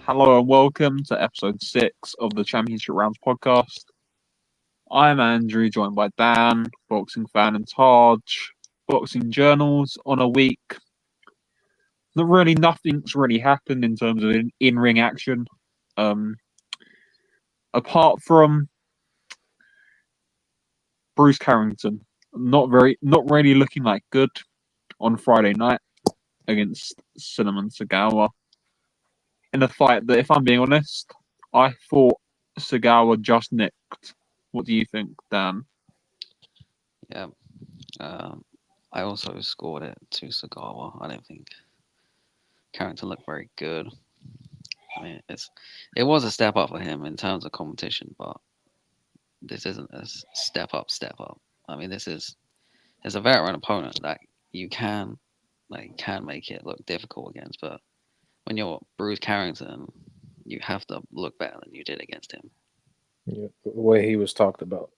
Hello and welcome to episode 6 of the Championship Rounds podcast. I'm Andrew, joined by Dan, boxing fan, and Taj, boxing journals on a week. Nothing's really happened in terms of in-ring action. Apart from Bruce Carrington, not really looking like good on Friday night against Cinnamon Sagawa. In a fight that, if I'm being honest, I thought Sagawa just nicked. What do you think, Dan? Yeah. I also scored it to Sagawa. I don't think Carrington looked very good. I mean, it was a step up for him in terms of competition, but this isn't a step up, step up. I mean, it's a veteran opponent that you can make it look difficult against, but when you're Bruce Carrington, you have to look better than you did against him. Yeah, the way he was talked about.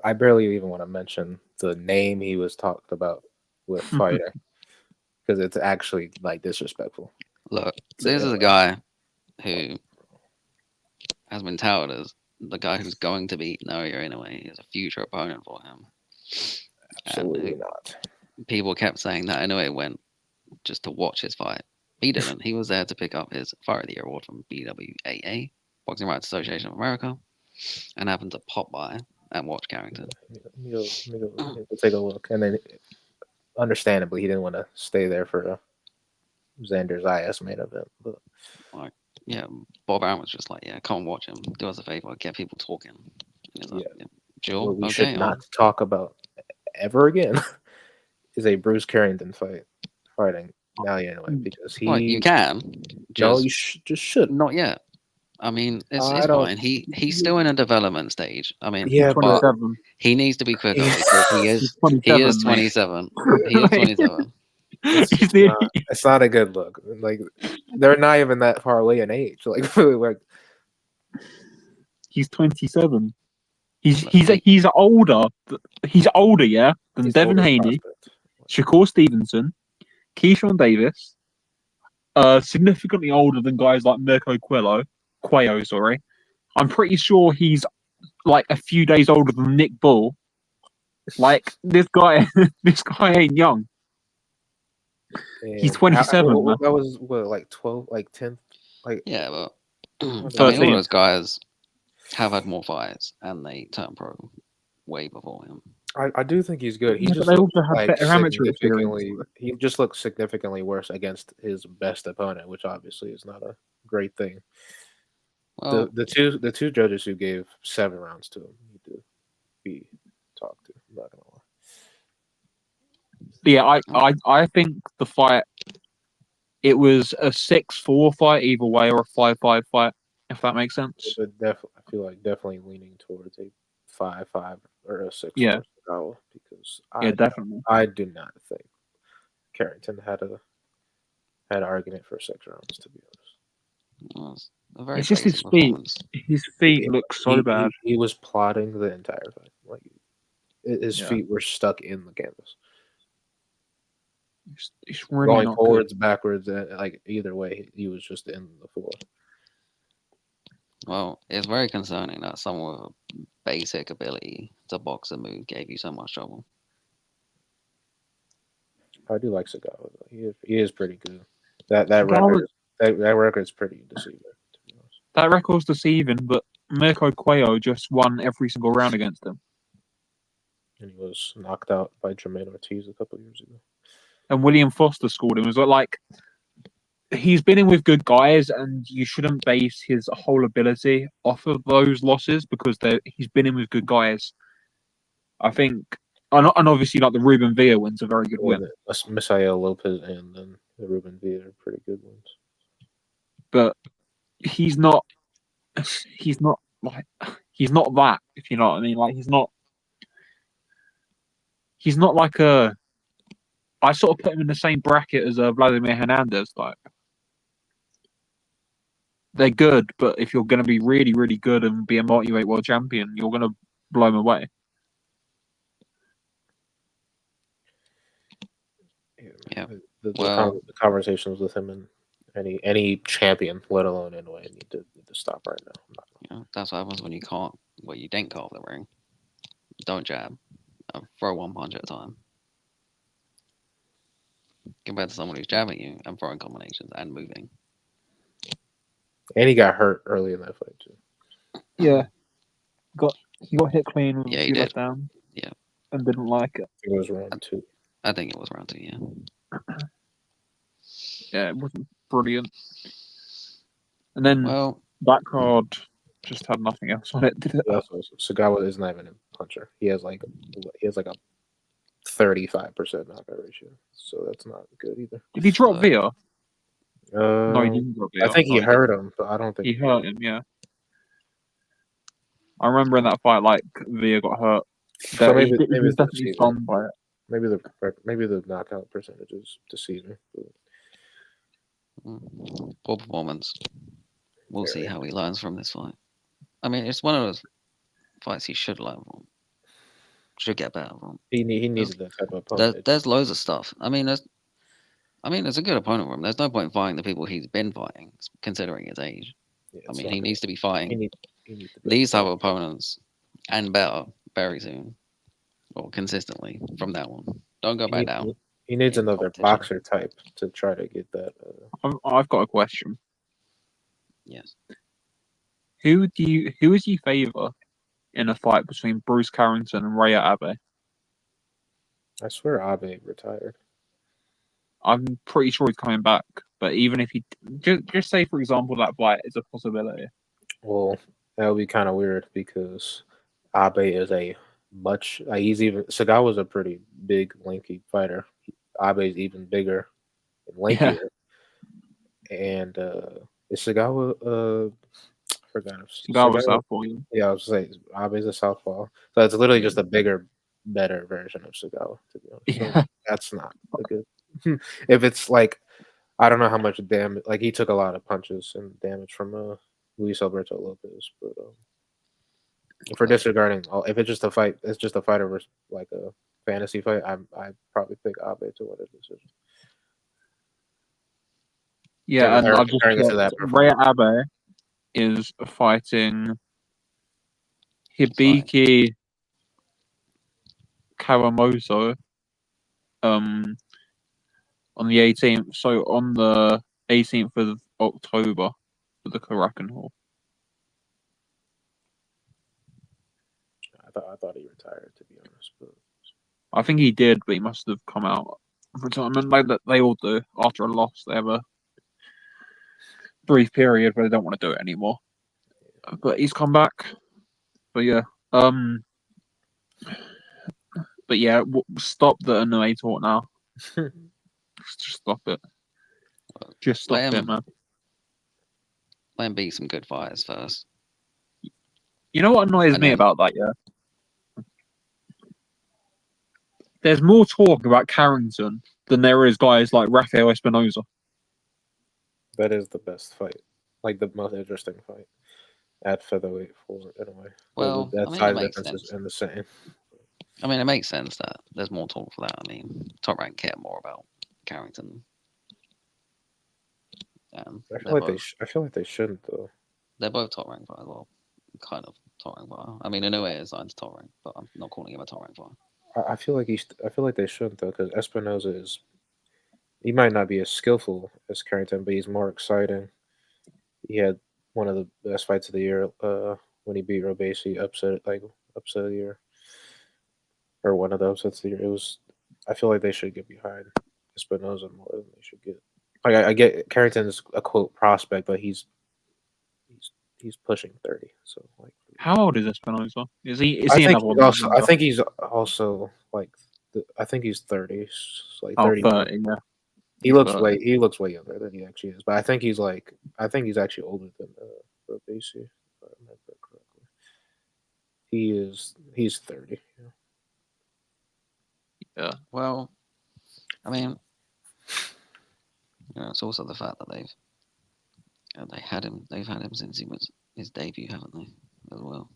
I barely even want to mention the name he was talked about with fighting because it's actually like disrespectful. Look, So, this is a guy who has been touted as the guy who's going to beat Naoya anyway. Is a future opponent for him. absolutely And not. people kept saying that Inoue went just to watch his fight. He didn't. He was there to pick up his Fight of the Year award from BWAA, Boxing Rights Association of America, and happened to pop by and watch Carrington. We'll take a look, and then understandably, he didn't want to stay there for Xander's IS main event. But Like, yeah, Bob Arum was just like, yeah, come and watch him. Do us a favor, get people talking. And he's like, yeah, yeah, sure, what we okay. should not talk about ever again is a Bruce Carrington fighting now anyway because Well, you he can, no, just just shouldn't. not yet. I mean, I it's don't. fine. He's still in a development stage. I mean, He's Yeah, but but 27. he needs to be quicker he, because He's he is 27, mate. 27. He is 27. He's the, it's not a good look. Like they're not even that far away in age. Like really, like he's 27. He's Look, he's he's older. He's older, yeah, than he's Devin older Haney, prospect. Shakur Stevenson, Keyshawn Davis. Significantly older than guys like Mirko Cuello. Sorry, I'm pretty sure he's like a few days older than Nick Bull. Like this guy, this guy ain't young. He's And 27, man. that was what like 12, like 10, like yeah, but I mean, all 13. those guys have had more fights and they turned pro way before him. I do think he's good. He Yeah, but just they looked also have like better amateur experience. significantly. He just looked significantly worse against his best opponent, which obviously is not a great thing. Well, The two judges who gave 7 rounds to him need to be talked to. I'm not gonna lie. Yeah, oh, I think the fight, it was a 6-4 fight either way, or a 5-5 fight, if that makes sense. But I feel like definitely leaning towards a 5-5 or a 6 Yeah, for Sagawa because yeah, definitely. I do not think Carrington had an argument for 6 rounds, to be well, it's a very It's just his basic feet. performance. His feet honest. look so bad. He was plotting the entire fight. Like his Yeah, feet were stuck in the canvas, it's really going not good. forwards, backwards, and like either way, he was just in the floor. Well, it's very concerning that someone with a basic ability to box a move gave you so much trouble. I do like Sagawa. Though. He is pretty good. That Sagawa, that record's pretty deceiving. To be honest. that record's deceiving, but Mirko Cuello just won every single round against him. And he was knocked out by Jermaine Ortiz a couple years ago. And William Foster scored him. It was like, he's been in with good guys, and you shouldn't base his whole ability off of those losses because he's been in with good guys. I think, and obviously, like the Ruben Villa win's a very good Yeah, win, Misael Lopez and then the Ruben Villa are pretty good ones. but he's not. He's not like he's not that. If you know what I mean, like he's not. He's not like a. I sort of put him in the same bracket as Vladimir Hernandez. Like they're good, but if you're going to be really, really good and be a multi-weight world champion, you're going to blow him away. Yeah, Yeah. the Well, conversations with him and any champion, let alone Inoue, need to stop right now. I'm not You know, that's what happens when you can't. Well, you don't carve the ring. Don't jab. Throw one punch at a time. Compared to someone who's jabbing you and throwing combinations and moving. and he got hurt early in that fight too. Yeah, he got hit clean with Yeah, a he few did. left down. Yeah. And didn't like it. It was round 2. I think it was round 2, yeah. Yeah, it wasn't brilliant. And then Well, that card just had nothing else on it, did it? Yeah, so Sagawa is not even a puncher. He has like a 35% knockout ratio, so that's not good either. Did he drop Look. Via? No, he didn't drop Via. I think he No, hurt him, but I don't think He hurt him, yeah. I remember in that fight, like, Via got hurt. So maybe he maybe was it's definitely deceiving. stunned by it. Maybe the knockout percentage is deceiving. poor performance. We'll see Very. how he learns from this fight. I mean, it's one of those fights he should learn from. Should get better from. He needed that type of opponent. There's loads of stuff. I mean, it's a good opponent for him. There's no point in fighting the people he's been fighting, considering his age. Yeah, I it's mean, not he good. needs to be fighting He needs to be these type of opponents and better very soon, or consistently from that one. Don't go back down. He needs in another competition. boxer type to try to get that. I've got a question. Yes. Who is you favour in a fight between Bruce Carrington and Rhea Abe? I swear Abe retired. I'm pretty sure he's coming back, but even if he just say, for example, that fight is a possibility. Well, that would be kind of weird because Abe is a much. He's even Sagawa's a pretty big, lanky fighter. Abe's even bigger and lankier. And is Sagawa? I forgot. That was that for you. Yeah, I was saying Abe's a southpaw, so it's literally just a bigger, better version of Sagawa. To be honest, Yeah. so that's not a good. If it's like, I don't know how much damage. Like he took a lot of punches and damage from Luis Alberto Lopez, but if we're disregarding, if it's just a fight, it's just a fight over like a fantasy fight. I probably pick Abe to win a decision. Yeah, and I've just comparing it to that Rhea Abe is fighting Hibiki Kawamoto on the 18th. So on the 18th of October for the Karakan Hall. I thought he retired, to be honest, but I think he did, but he must have come out of retirement like that. They all do after a loss. They have a brief period where they don't want to do it anymore. But he's come back. But yeah, stop the anime talk now. Just stop it. Just stop it, man. Let him beat some good fighters first. You know what annoys me about that, yeah? There's more talk about Carrington than there is guys like Rafael Espinoza. That is the best fight. Like the most interesting fight at featherweight in a way. Well, that size difference is insane. I mean, it makes sense that there's more talk for that. I mean, Top Rank care more about Carrington. I feel like they shouldn't though. They're both Top Rank fighters. Well, kind of Top Rank fighter. I mean, Inoue is signed to Top Rank, but I'm not calling him a Top Rank fighter. I feel like they shouldn't though, because Espinoza he might not be as skillful as Carrington, but he's more exciting. He had one of the best fights of the year when he beat Robesi, upset of the year, or one of the upsets of the year. It was. I feel like they should get behind Espinoza more than they should get. Like I get Carrington's a quote prospect, but he's pushing 30. So like, how old is Espinoza? Is he? I think he's also like. I think he's 30. Like 30. 30, yeah. He looks way younger than he actually is, but I think he's actually older than Robesi, if I remember correctly. He's 30. Yeah. Well, I mean, it's also the fact that they've had him since he was his debut, haven't they? As well.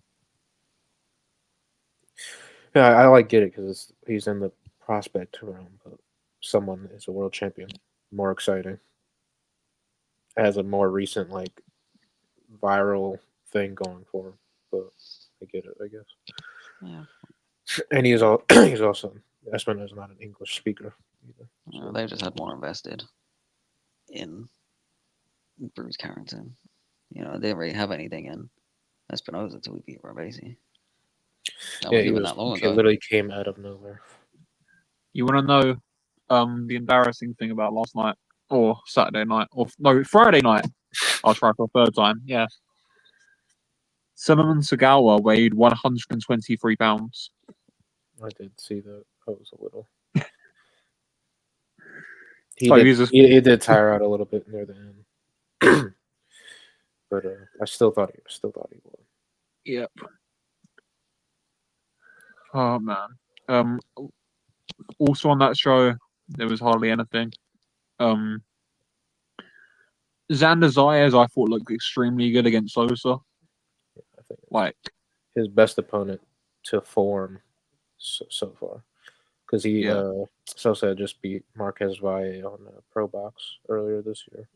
Yeah, I get it because he's in the prospect realm, but someone is a world champion, more exciting. has a more recent like viral thing going for him. But I get it, I guess. Yeah, And he's also Espino's not an English speaker either. So. they just had more invested in Bruce Carrington. They didn't really have anything in Espinosa until we beat Rabasi. That Yeah, wasn't even that long he ago. literally came out of nowhere. You want to know the embarrassing thing about last night or Saturday night or no Friday night? I'll try for a third time. Yeah, Solomon Sagawa weighed 123 pounds. I did see that. I was a little. So he was just, He did tire out a little bit near the end, but I still thought he would. yep. Oh man. Um. Also on that show, there was hardly anything. Um. Xander Zayas, I thought looked extremely good against Sosa. I think it's Like, his best opponent to form so far, because he yeah, Sosa just beat Marquez Valle on Pro Box earlier this year,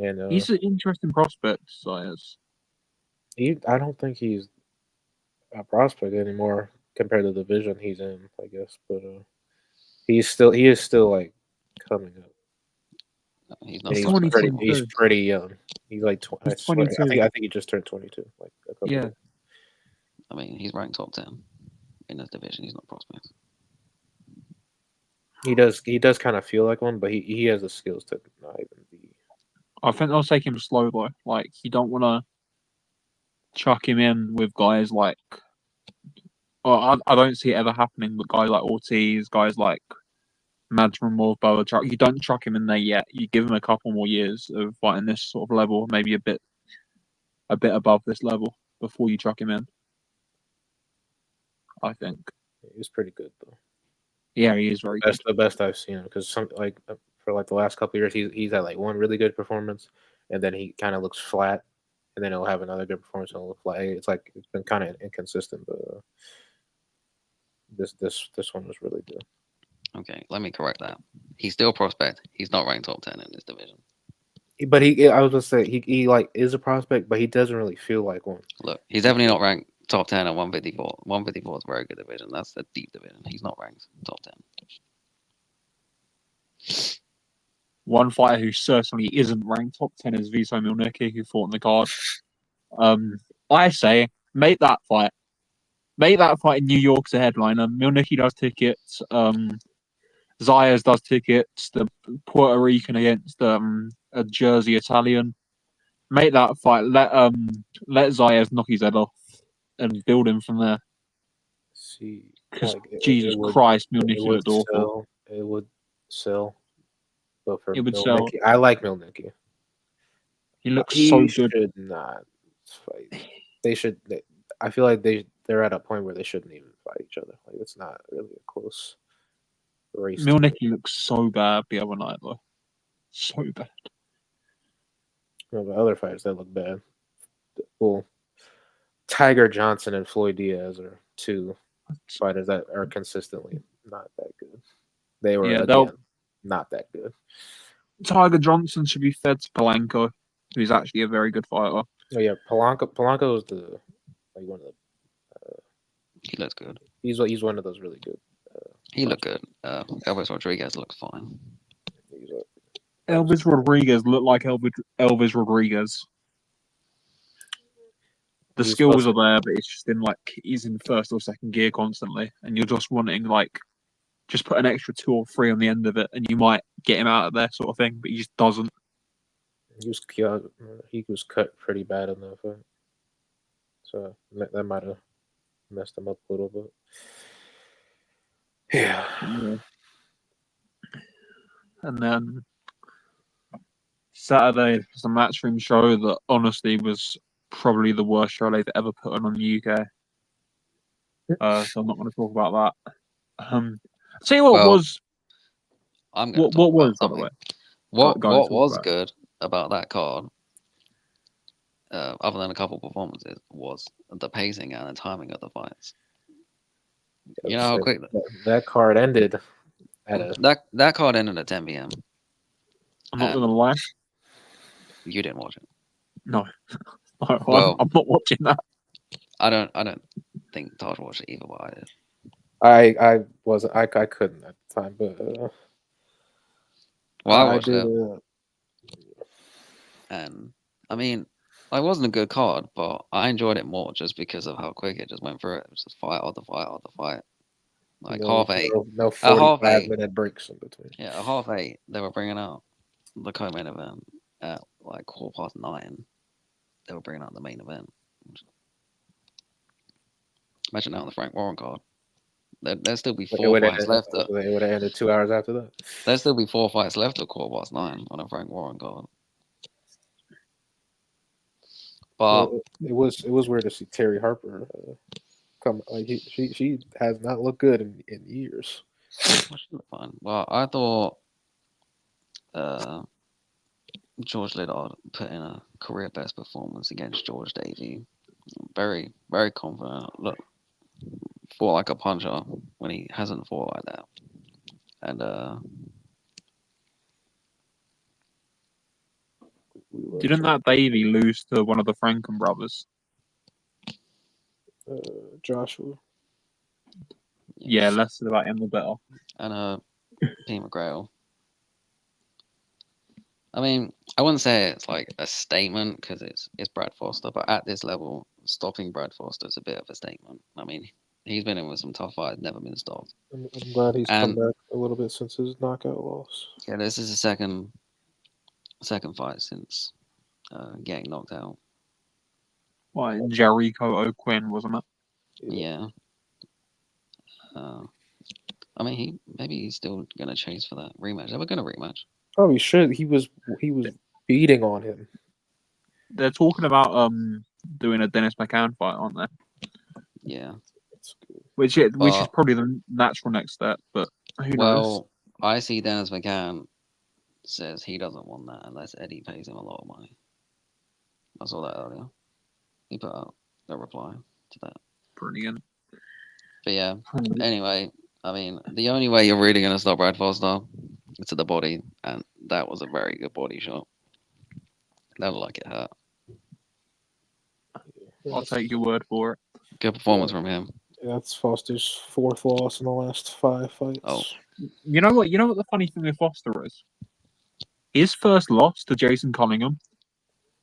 and he's an interesting prospect. Zayas. I don't think he's a prospect anymore compared to the division he's in, I guess, but he is still like coming up. He's And not a prospect anymore. he's 22. pretty young. He's like I He's swear 22. I think he just turned 22 like a couple Yeah. days. I mean, he's ranked top 10 in his division. He's not a prospect. He does kind of feel like one, but he has the skills to not even be. I think they'll take him slow though. Like, you don't want to chuck him in with guys like. Well, I don't see it ever happening, but guys like Ortiz, guys like Madrimov, Boa, you don't chuck him in there yet. You give him a couple more years of fighting this sort of level, maybe a bit above this level before you chuck him in. I think. He's pretty good though. Yeah, he is very good. The best I've seen him because some like for like the last couple of years he's had like one really good performance, and then he kind of looks flat, and then he'll have another good performance and it'll look flat. It's like it's been kind of inconsistent, but this one was really good. Okay, let me correct that. He's still a prospect. He's not ranked top 10 in this division. But I was gonna say he like is a prospect, but he doesn't really feel like one. Look, he's definitely not ranked top 10 at 154. 154 is a very good division. That's a deep division. He's not ranked top 10. One fighter who certainly isn't ranked top 10 is Vito Milnicki, who fought in the card. I say make that fight. Make that fight in New York's a headliner. Milnicki does tickets. Zayas does tickets. The Puerto Rican against a Jersey Italian. Make that fight. Let Zayas knock his head off and build him from there. See, Because like Jesus Christ, it Milnicki would looked awful. sell. It would sell. But for It would sell. Milnicki, I like Milnicki. He looks He so good. should not fight. They should. I feel like they're at a point where they shouldn't even fight each other. Like it's not really a close race. Milnicki looks so bad the other night, though. So bad. The other fighters that look bad. Well, Tiger Johnson and Floyd Diaz are two fighters that are consistently not that good. They were again not that good. Tiger Johnson should be fed to Polanco, who's actually a very good fighter. Oh yeah, Polanco is the like one of the. He looks good. He's one of those really good. He looked good. Elvis Rodriguez looks fine. Elvis Rodriguez looked like Elvis Rodriguez. The skills are there, but it's just in like he's in first or second gear constantly, and you're just wanting like just put an extra 2 or 3 on the end of it, and you might get him out of there, sort of thing. But he just doesn't. He was cut pretty bad in that fight, so that might have messed him up a little bit. Yeah. And then Saturday was a matchroom show that honestly was probably the worst show they've ever put on the UK. So I'm not going to talk about that. Tell you what was. I'm going to what talk was about by the way? What was about good about that card, other than a couple performances, was the pacing and the timing of the fights. You know how quick that card ended at that card ended at 10 p.m. I'm not And gonna lie. you didn't watch it. No, no, Well- I'm not watching that. I don't think Todd watched it either, but I did. I wasn't. I couldn't at the time, but Well, I I watched did. it, and I mean, it wasn't a good card, but I enjoyed it more just because of how quick it just went through it. It was just fight after fight after fight. Like no, half eight, no at half 45-minute breaks in between. yeah, at half eight, they were bringing out the co-main event. At like 9:15, they were bringing out the main event. Imagine that on the Frank Warren card. There'd still be It 4 would fights have left. it would have ended 2 hours after that. There'd still be 4 fights left at 9:15 on a Frank Warren card. But It was weird to see Terry Harper come. Like she has not looked good in years. fine. Well, I thought George Liddard put in a career best performance against George Davey. Very, very confident. Look, fought like a puncher when he hasn't fought like that. And Didn't that Davey lose to one of the Franken brothers? Joshua. Yeah, less said about him the better. And Pete McGrail. I mean, I wouldn't say it's like a statement because it's Brad Foster, but at this level, stopping Brad Foster is a bit of a statement. I mean, he's been in with some tough fights, never been stopped. I'm glad he's come And- back a little bit since his knockout loss. Yeah, this is the second fight since getting knocked out. Like Jericho O'Quinn, wasn't it? Yeah. I mean, maybe he's still gonna chase for that rematch. They were gonna rematch. Oh, he should. He was beating on him. They're talking about doing a Dennis McCann fight, aren't they? Yeah. That's good. Which is But- probably the natural next step, but who knows? Well, I see Dennis McCann says he doesn't want that unless Eddie pays him a lot of money. I saw that earlier. He put out the reply to that. Brilliant. But yeah, anyway, I mean, the only way you're really going to stop Brad Foster is to the body, and that was a very good body shot. That looked like it hurt. I'll take your word for it. Good performance from him. That's Foster's 4th loss in the last 5 fights. Oh. You know what? You know what the funny thing with Foster is? His first loss to Jason Cunningham,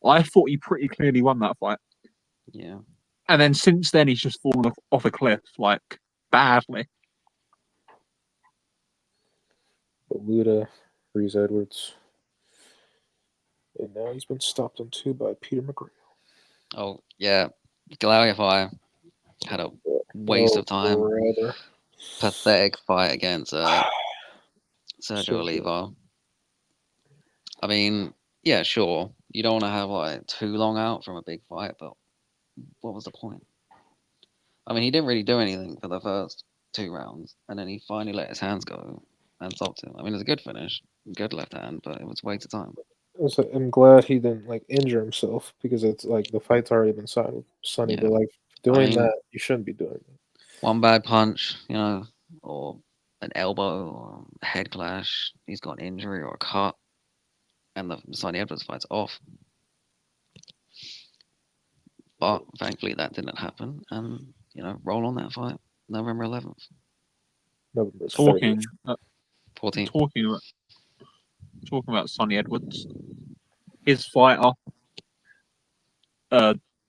I thought he pretty clearly won that fight. Yeah. And then since then, he's just fallen off a cliff, like, badly. But Luda, Reese Edwards. And now he's been stopped on 2 by Peter McGrail. Oh, yeah. Galariafy had a waste of time. Brother. Pathetic fight against Sergio Sergio. Oliva. I mean, yeah, sure. You don't want to have like too long out from a big fight, but what was the point? I mean, he didn't really do anything for the first 2 rounds, and then he finally let his hands go and stopped him. I mean, it was a good finish, good left hand, but it was a waste of time. I'm glad he didn't like injure himself because it's like the fight's already been signed with Sonny. Yeah. But like doing mean- that, you shouldn't be doing that. One bad punch, or an elbow or a head clash, he's got an injury or a cut, and the Sonny Edwards fight's off. But thankfully that didn't happen, and roll on that fight, November 11th, November 30th. Talking 14th. talking about Sonny Edwards, his fighter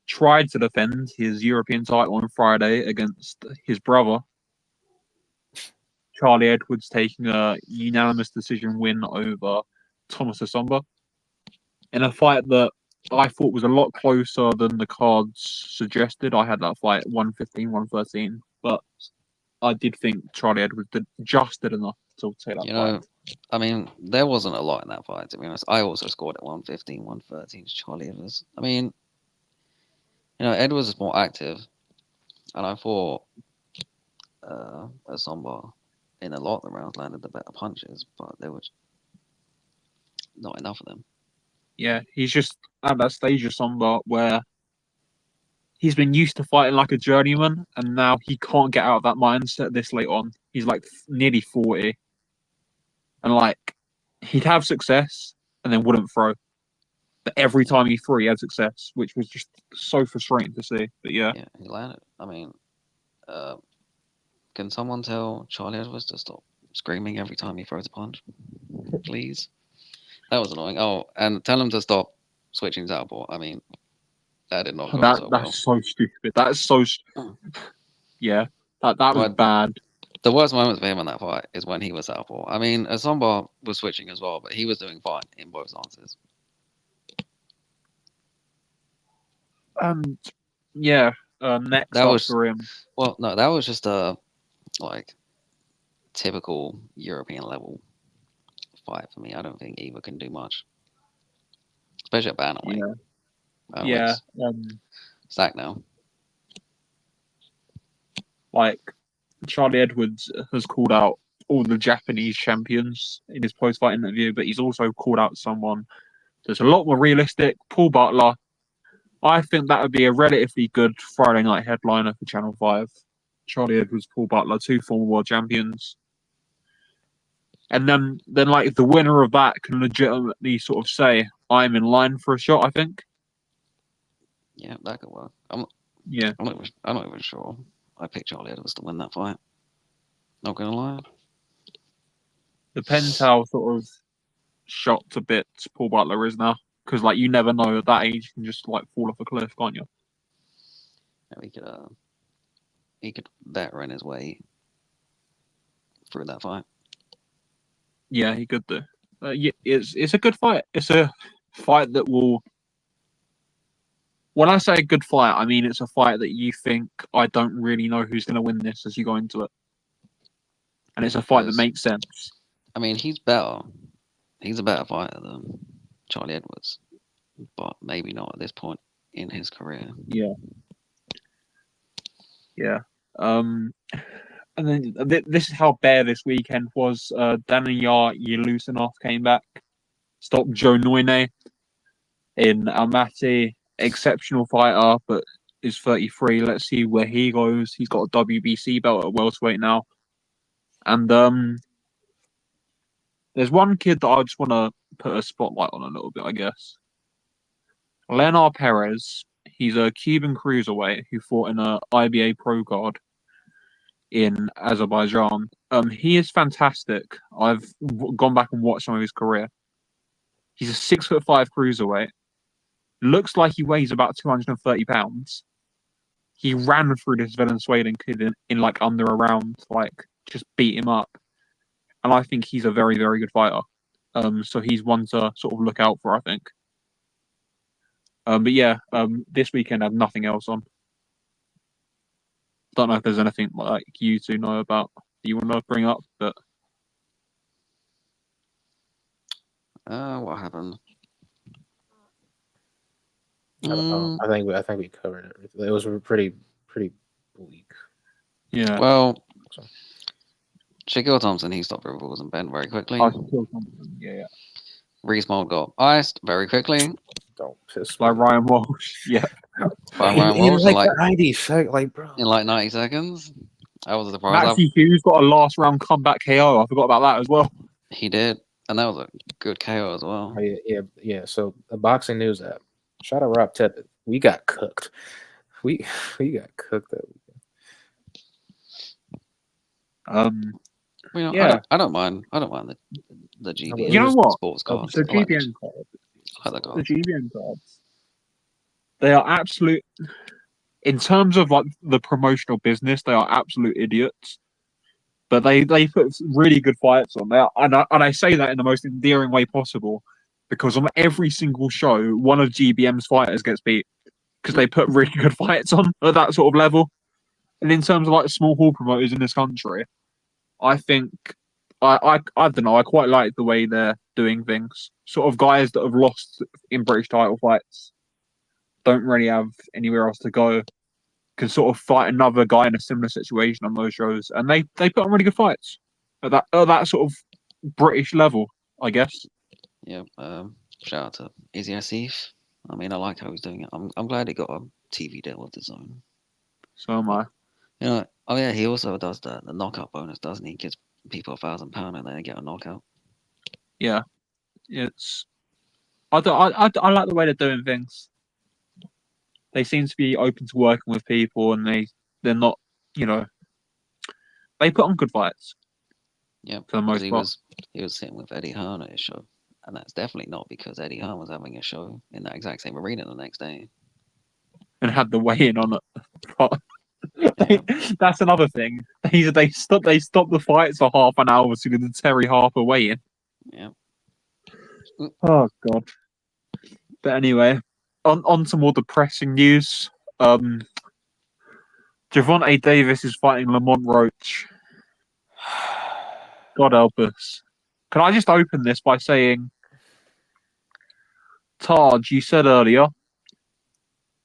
tried to defend his European title on Friday against his brother, Charlie Edwards, taking a unanimous decision win over Thomas Asomba in a fight that I thought was a lot closer than the cards suggested. I had that fight 115, 113, but I did think Charlie Edwards did enough to take that fight. I mean, there wasn't a lot in that fight, to be honest. I also scored at 115, 113 to Charlie Edwards. I mean, Edwards is more active, and I thought Asomba in a lot of the rounds landed the better punches, but there was not enough of them. Yeah, he's just at that stage of Somba where he's been used to fighting like a journeyman, and now he can't get out of that mindset this late on. He's like nearly 40. And like, he'd have success, and then wouldn't throw. But every time he threw, he had success, which was just so frustrating to see. But yeah, Yeah, he landed. I mean, can someone tell Charlie Edwards to stop screaming every time he throws a punch? Please. That was annoying. Oh, and tell him to stop switching southpaw. I mean, that did not go so well. that's so stupid. That's so yeah. That was But bad. the worst moments for him in that fight is when he was southpaw. I mean, Asomba was switching as well, but he was doing fine in both stances. Yeah. Next That up was for him. well, no, that was just a like typical European level fight for me. I don't think Eva can do much, especially at bantamweight. Yeah. Stack now. Like Charlie Edwards has called out all the Japanese champions in his post-fight interview, but he's also called out someone that's a lot more realistic, Paul Butler. I think that would be a relatively good Friday night headliner for Channel 5. Charlie Edwards, Paul Butler, two former world champions. And then like the winner of that can legitimately sort of say, I'm in line for a shot, I think. Yeah, that could work. Yeah. I'm not even sure. I picked Charlie Edwards to win that fight. Not gonna lie. Depends how sort of shot to bits Paul Butler is now. Because like you never know at that age you can just like fall off a cliff, can't you? Yeah, he could veteran his way through that fight. Yeah, he could do. Yeah, it's a good fight. It's a fight that will. When I say a good fight, I mean it's a fight that you think I don't really know who's going to win this as you go into it, and it's a fight that makes sense. I mean, he's better. He's a better fighter than Charlie Edwards, but maybe not at this point in his career. Yeah. Yeah. And then this is how bare this weekend was. Daniyar Yelusinov came back, stopped Joe Noine in Almaty. Exceptional fighter, but is 33. Let's see where he goes. He's got a WBC belt at welterweight now. And there's one kid that I just want to put a spotlight on a little bit, I guess. Leonard Perez. He's a Cuban cruiserweight who fought in a IBA pro card in Azerbaijan. He is fantastic. I've gone back and watched some of his career. He's a 6'5" cruiserweight. Looks like he weighs about 230 pounds. He ran through this Venezuelan kid in like under a round, like just beat him up. And I think he's a very, very good fighter. So he's one to sort of look out for, I think. But yeah, this weekend I have nothing else on. Don't know if there's anything like you two know about that you want to bring up, but What happened? I think we covered it. It was pretty bleak. yeah. Well, So. Shaquille Thompson, he stopped Rivals and bent very quickly. Yeah. Reese-Mogg got iced very quickly. Don't piss By me. Ryan Walsh. Yeah. By Ryan Walsh in like 90 seconds, like bro. In like 90 seconds. I was surprised. Maxie Hughes got a last round comeback KO. I forgot about that as well. He did. And that was a good KO as well. Oh, yeah. So the boxing news app. Shout out Rob Tippett. We got cooked. We got cooked that weekend. You know, yeah. I don't mind the GBN. You know what? Sports cards. The GBN cards. I like the GBN cards. They are absolute. In terms of like the promotional business, they are absolute idiots. But they put really good fights on there, and I say that in the most endearing way possible, because on every single show, one of GBM's fighters gets beat because they put really good fights on at that sort of level. And in terms of like small hall promoters in this country, I think I don't know. I quite like the way they're doing things. Sort of guys that have lost in British title fights don't really have anywhere else to go. Can sort of fight another guy in a similar situation on those shows, and they put on really good fights at that sort of British level, I guess. Yeah. Shout out to Izzy Asif. I mean, I like how he's doing it. I'm glad he got a TV deal with his own. So am I. You know, oh yeah, he also does the knockout bonus, doesn't he? Gives people £1,000 and then they get a knockout. Yeah, it's I like the way they're doing things. They seem to be open to working with people, and they're not, you know, they put on good fights Yeah, for the because most part, he was sitting with Eddie Hearn at his show, and that's definitely not because Eddie Hearn was having a show in that exact same arena the next day. and had the weigh in on it. But Yeah, that's another thing. They stopped the fights for half an hour so the Terry Harper weigh in. yeah. Oh god. But anyway, on to more depressing news. Um, Javante Davis is fighting Lamont Roach. God help us. Can I just open this by saying, Taj, you said earlier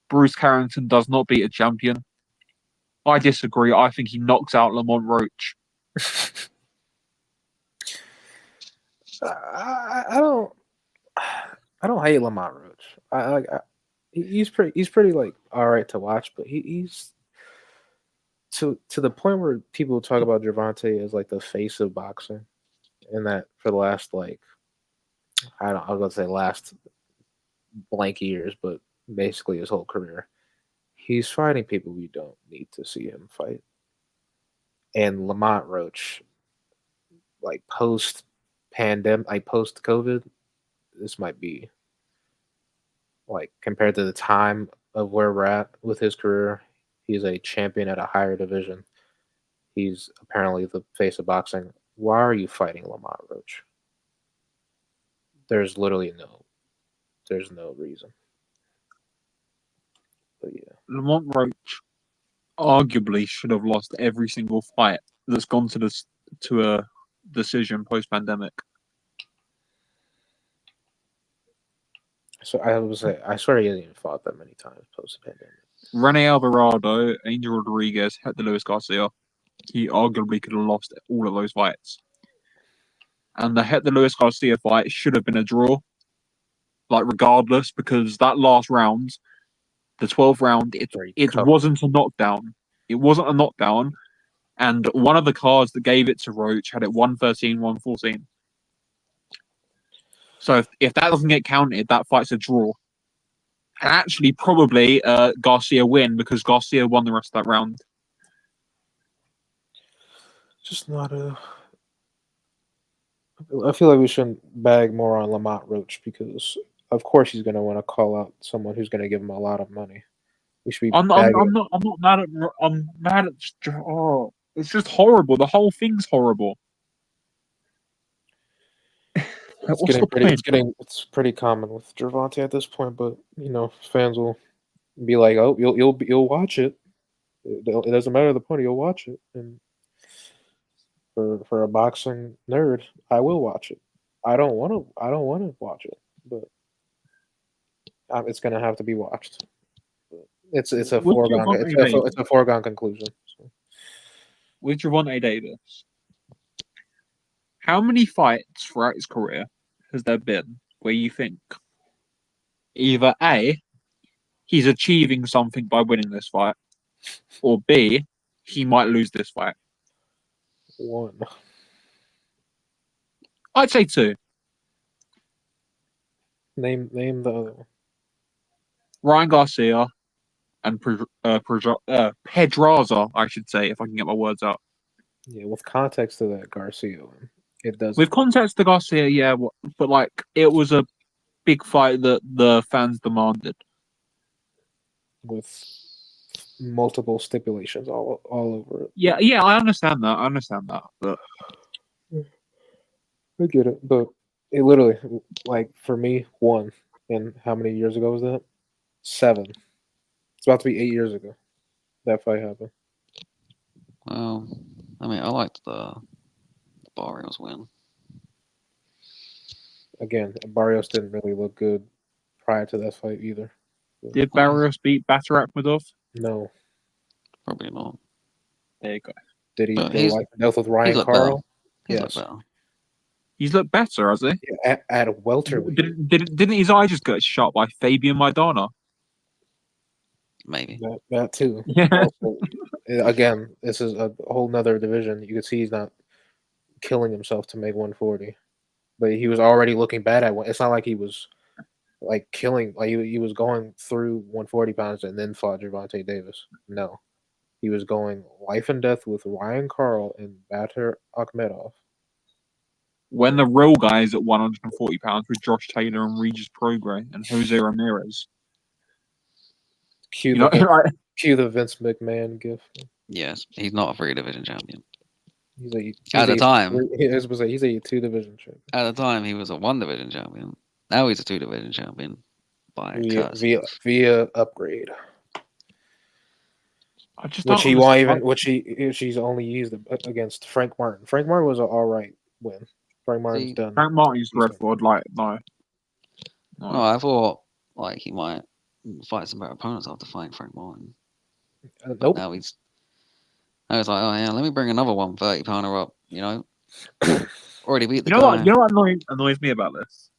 Bruce Carrington does not beat a champion. I disagree. I think he knocks out Lamont Roach. I don't. I don't hate Lamont Roach. He's pretty like all right to watch, but he's to the point where people talk about Gervonta as like the face of boxing, and that for the last like I was gonna say last blank years, but basically his whole career, he's fighting people we don't need to see him fight. And Lamont Roach, like post pandemic, like post COVID, this might be like compared to the time of where we're at with his career, he's a champion at a higher division. He's apparently the face of boxing. Why are you fighting Lamont Roach? There's literally there's no reason. But yeah, Lamont Roach arguably should have lost every single fight that's gone to a decision post pandemic. so I swear he hasn't even fought that many times post pandemic. Rene Alvarado, Angel Rodriguez, Hector Luis Garcia. He arguably could have lost all of those fights. And the Hector Luis Garcia fight should have been a draw, like regardless, because that last round, the 12th round, Where he it covered. wasn't a knockdown. It wasn't a knockdown, and one of the cards that gave it to Roach had it 113, 114. So if that doesn't get counted, that fight's a draw. And actually, probably Garcia win because Garcia won the rest of that round. Just not a. I feel like we shouldn't bag more on Lamont Roach because, of course, he's going to want to call out someone who's going to give him a lot of money. We should be bagging. I'm not mad at. I'm mad at. Oh, it's just horrible. The whole thing's horrible. It's What's getting the pretty. point? It's pretty common with Gervonta at this point, but fans will be like, "Oh, you'll watch it. It doesn't matter the point. You'll watch it." And for a boxing nerd, I will watch it. I don't want to. I don't want to watch it, but it's going to have to be watched. It's a With foregone. Javante Davis, It's a foregone conclusion. So. with Javante Davis, how many fights throughout his career has there been where you think either A, he's achieving something by winning this fight, or B, he might lose this fight? One. I'd say two. Name the other one. Ryan Garcia and Pedraza, I should say, if I can get my words out. Yeah, with context to that Garcia one, it With doesn't. context to Garcia, yeah, but like it was a big fight that the fans demanded. With multiple stipulations all over it. Yeah, I understand that. But I get it, but it literally, like for me, one. And how many years ago was that? 7. It's about to be 8 years ago. That fight happened. Well, I mean, I liked the Ball-Rios win. Again, Barrios didn't really look good prior to that fight either. did Barrios beat Batar Akhmedov? No. Probably not. There you go. Did he But go like dealt with Ryan looked better. Carl? He's looked Yes. better. He's looked better, has he? Yeah, at welterweight. Didn't his eye just get shot by Fabian Maidana? Maybe. That too. Yeah. Also, again, this is a whole nother division. You can see he's not killing himself to make 140, but he was already looking bad at one. It's not like he was like killing, like he was going through 140 pounds and then fought Gervonta Davis. No, he was going life and death with Ryan Carl and Batur Akhmedov. When the real guys at 140 pounds were Josh Taylor and Regis Prograis and Jose Ramirez. Cue You know, like, cue the Vince McMahon gif. Yes, he's not a 3 division champion. At the time. He's a 2 division champion. At the time, he was a 1 division champion. Now he's a 2 division champion by Via curses. via upgrade. I just Which don't he won't understand. even she's only used against Frank Martin. Frank Martin was an all right win. Frank Martin's See, done. Frank Martin's He's Redford, like, no. no, I thought like he might fight some better opponents after fighting Frank Martin. But nope. now he's. I was like, oh yeah, let me bring another 130-pounder up. You know, already beat the guy. You know what annoys me about this?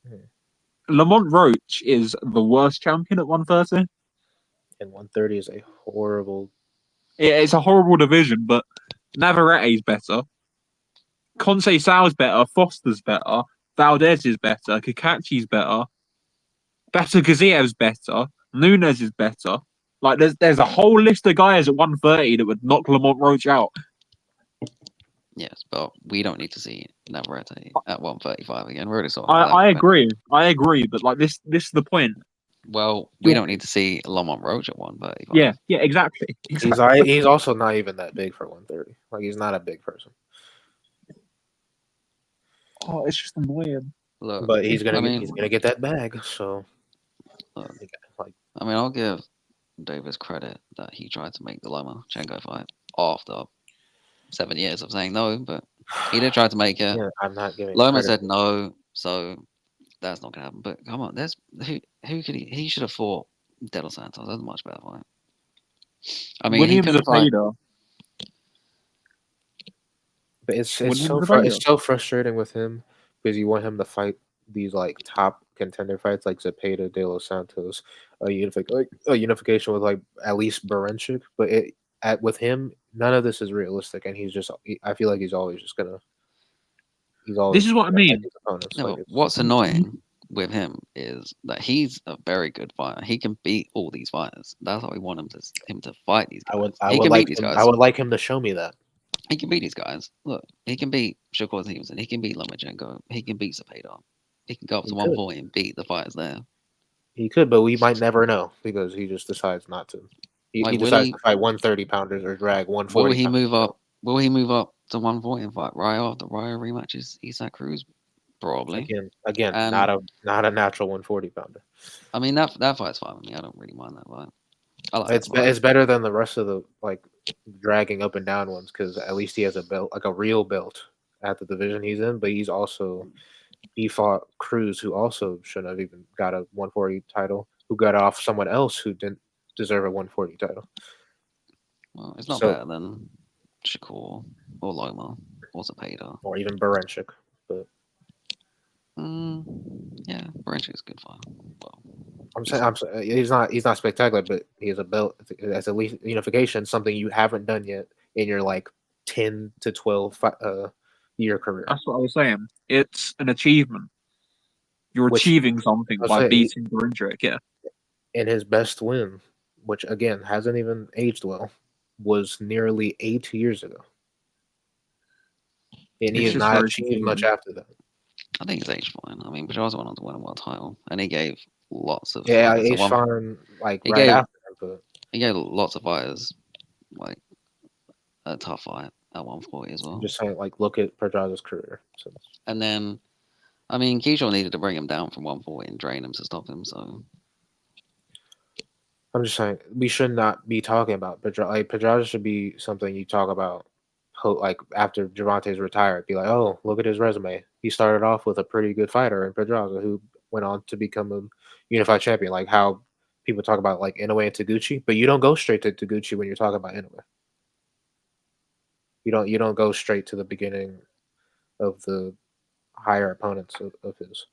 Hmm. Lamont Roach is the worst champion at 130. And 130 is a horrible. It's a horrible division, but Navarrete's better. Conceição's better. Foster's better. Valdez is better. Kakachi's better. Batagazier's better. Nunes is better. Like, there's a whole list of guys at 130 that would knock Lamont Roach out. Yes, but we don't need to see Navarrete at 135 again. We already saw I agree. But like this is the point. Well, we don't need to see Lamont Roach at 135. Yeah, exactly. He's also not even that big for 130. Like he's not a big person. Oh, it's just annoying. Look, But he's gonna get that bag. So look, like I mean, I'll give Davis credit that he tried to make the Lomachenko fight after 7 years of saying no, but he did try to make it. yeah, I'm not giving Loma credit. said no, so that's not gonna happen. But come on, there's who could he should have fought De Los Santos. That's a much better fight. I mean, he William could have fight. Zepeda. But it's Zepeda. so frustrating with him because you want him to fight these like top contender fights like Zepeda, De Los Santos, a unification with like at least Berenchik. But with him, none of this is realistic, and I feel like he's always just gonna. This is what I mean. Opponents. No, Like but what's annoying with him is that he's a very good fighter. He can beat all these fighters. That's how we want him to fight these guys. I He would can like beat these him, guys. I would like him to show me that. He can beat these guys. Look, he can beat Shakur Stevenson. He can beat Lomachenko. He can beat Zepeda. He can go up to 140 and beat the fighters there. He could, but we might never know because he just decides not to. He decides to fight 130 pounders or drag 140. Will he move up? Will he move up to 140 and fight Ryo after Ryo rematches Isak Cruz? Probably. Again, And, not a natural 140 pounder. I mean that fight's fine with me. I don't really mind that fight. I like it's better than the rest of the like dragging up and down ones because at least he has a belt, like a real belt at the division he's in. But he fought Cruz, who also shouldn't have even got a 140 title, who got off someone else who didn't deserve a 140 title. Well, it's not better than Shakur or Loma or Zepeda or even Berenchik. But yeah, Berenchik's a good fight. Well, I'm saying he's not spectacular, but he has a belt as at least unification, something you haven't done yet in your like 10 to 12 year career. That's what I was saying. It's an achievement. You're achieving something by beating Berenchik, yeah. And his best win, which again hasn't even aged well, was nearly 8 years ago. And he has not achieved much after that. I think he's aged fine. I mean, Pedraza went on to win a world title, and he gave lots of aged fine like he right gave, after that, but he gave lots of fighters like a tough fight at 140 as well. I'm just saying, like, look at Pedraza's career. And then, I mean, Keyshawn needed to bring him down from 140 and drain him to stop him. So I'm just saying we should not be talking about Pedraza. Like, Pedraza should be something you talk about. Like after Gervonta's retired, be like, oh, look at his resume. He started off with a pretty good fighter in Pedraza, who went on to become a unified champion. Like how people talk about like Inoue and Taguchi, but you don't go straight to Taguchi when you're talking about Inoue. You don't go straight to the beginning of the higher opponents of his,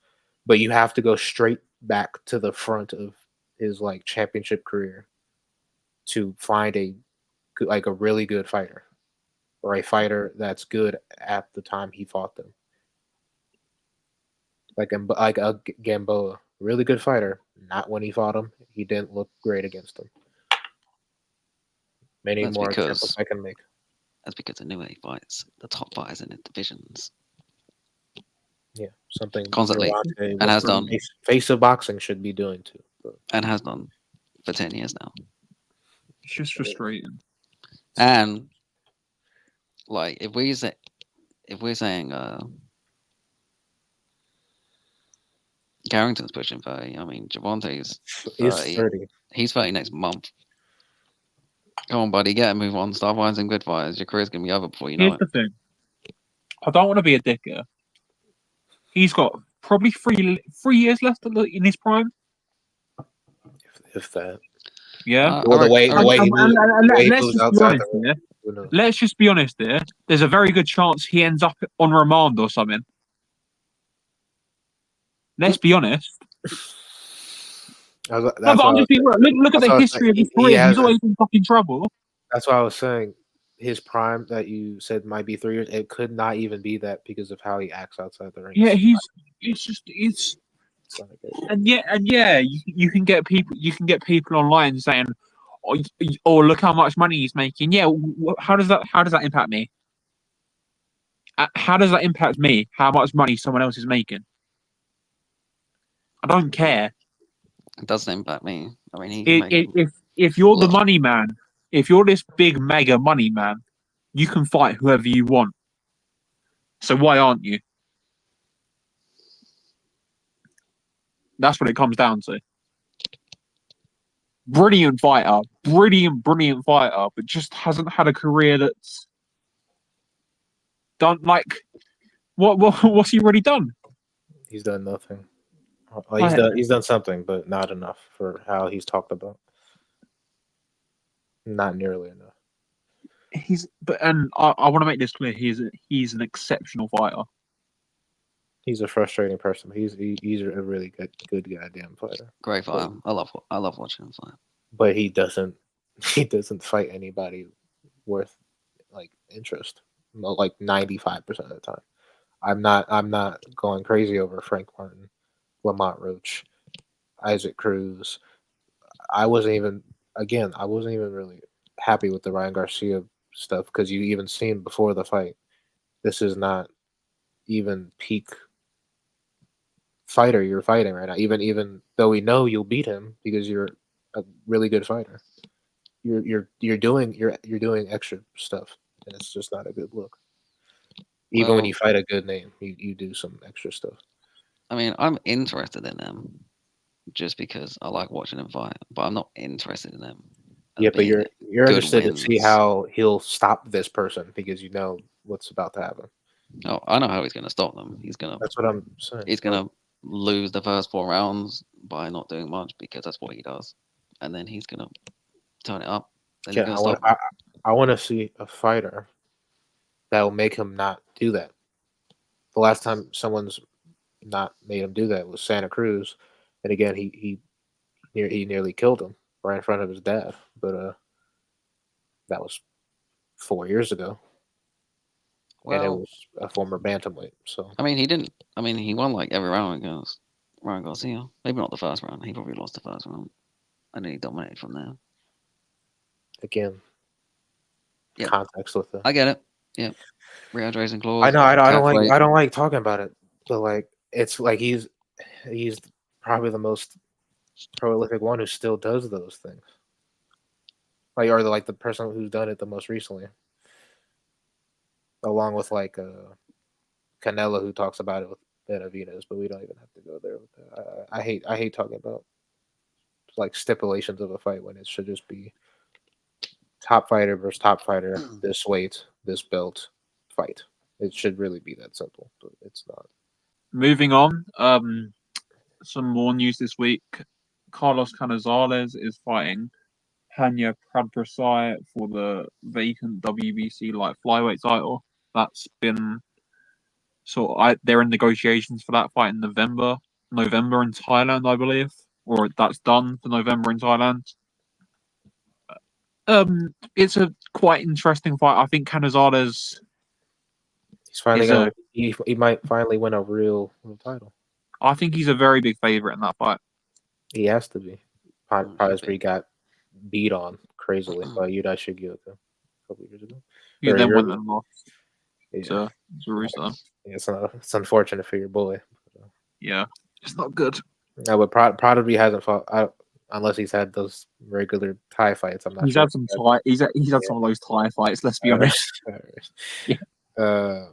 but you have to go straight back to the front of his like championship career to find a really good fighter. Or a fighter that's good at the time he fought them. like Gamboa, really good fighter. Not when he fought him. He didn't look great against him. Many That's more examples because I can make. that's because the new he fights the top fighters in the divisions Yeah, something constantly, Gervonta and was has done face of boxing should be doing too. But and has done for 10 years now. It's just frustrating. And like if we're saying Carrington's pushing 30, I mean Javonte's he's 30. 30. He's 30 next month. Come on, buddy, get a move on. Start finding some good fighters. Your career's gonna be over before you know Here's it. the thing. I don't want to be a dick here. He's got probably 3 years left in his prime. If that. Yeah. Well, the way And he moves, the way he let's moves just be outside honest the ring, here. who knows? Let's just be honest here. There's a very good chance he ends up on remand or something. Let's be honest. No, That's but why I'm I was just being saying. look at That's the why I was history saying. of his He career. He's hasn't. always in fucking trouble. That's why I was saying. His prime that you said might be 3 years. It could not even be that because of how he acts outside the ring. Yeah, It's not a good. and yeah, you can get people online saying, "Oh, look how much money he's making." Yeah, how does that impact me? How does that impact me? How much money someone else is making? I don't care. It doesn't impact me. I mean, he can make If you're the look. money man, if you're this big mega money man, you can fight whoever you want. So why aren't you? That's what it comes down to. Brilliant fighter, brilliant fighter, but just hasn't had a career that's done like what's he really done? He's done nothing. Well, Like, he's done something, but not enough for how he's talked about. Not nearly enough. and I want to make this clear. He's an exceptional fighter. He's a frustrating person. He's a really good goddamn fighter. Great fighter. I love watching him fight. But he doesn't fight anybody worth like interest. Like 95% of the time. I'm not going crazy over Frank Martin, Lamont Roach, Isaac Cruz. I wasn't even really happy with the Ryan Garcia stuff because you even seen before the fight. This is not even peak fighter you're fighting right now. Even though we know you'll beat him because you're a really good fighter, you're doing extra stuff, and it's just not a good look. Even when Well, you fight a good name, you do some extra stuff. I mean, I'm interested in them just because I like watching them fight, but I'm not interested in them. Yeah, but being you're good interested to see wins. how he'll stop this person because you know what's about to happen. Oh, I know how he's going to stop them. That's what I'm saying. He's going to lose the first 4 rounds by not doing much because that's what he does, and then he's going to turn it up. Then he's Yeah, going to stop. I want to see a fighter that will make him not do that. The last time someone's not made him do that was Santa Cruz, and again he nearly killed him right in front of his dad. But that was 4 years ago, and it Well, was a former bantamweight. So I mean, he didn't. I mean, he won like every round against Ryan Garcia. Maybe not the first round. He probably lost the first round, and then he dominated from there. again, Yep. context with it. I get it. Yeah, rehydration clause. I know I don't like weight. I don't like talking about it, but like it's like he's probably the most prolific one who still does those things. Like or the person who's done it the most recently, along with Canelo who talks about it with Benavidez, but we don't even have to go there with that. I hate talking about like stipulations of a fight when it should just be top fighter versus top fighter, this weight, this belt, fight. It should really be that simple, but it's not. Moving on. Some more news this week. Carlos Canizales is fighting Hanya Pradprasai for the vacant WBC light flyweight title. That's been they're in negotiations for that fight in November in Thailand, I believe, or that's done for November in Thailand. It's a quite interesting fight. I think Canizales He's finally gonna. He might finally win a real title. I think he's a very big favorite in that fight. He has to be. Should Probably be. got beat on crazily by Yudai Shigioka a couple years ago. Who Or a then year went ago. and lost Yeah. to Russo. Yeah, it's unfortunate for your boy. Yeah, it's not good. No, but Prodigy hasn't fought unless he's had those regular Thai fights. I'm not He's sure. had some Thai. He's had some of those Thai fights. Let's be honest. Yeah.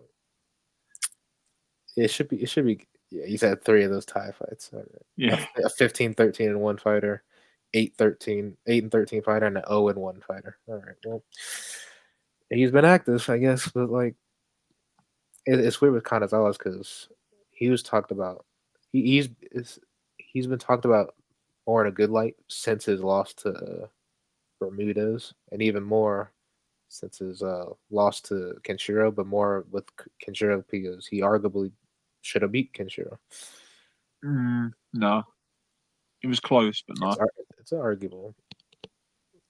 It should be. Yeah, he's had 3 of those Thai fights. All right. Yeah, A 15-13-1 fighter, 8-13 fighter, and an 0-1 fighter. All right. Well, he's been active, I guess, but like it's weird with Kanazawa because he was talked about. He's been talked about more in a good light since his loss to Bermudez, and even more since his loss to Kenshiro, but more with Kenshiro because he arguably should have beat Kenshiro. no, it was close, but no. It's an arguable.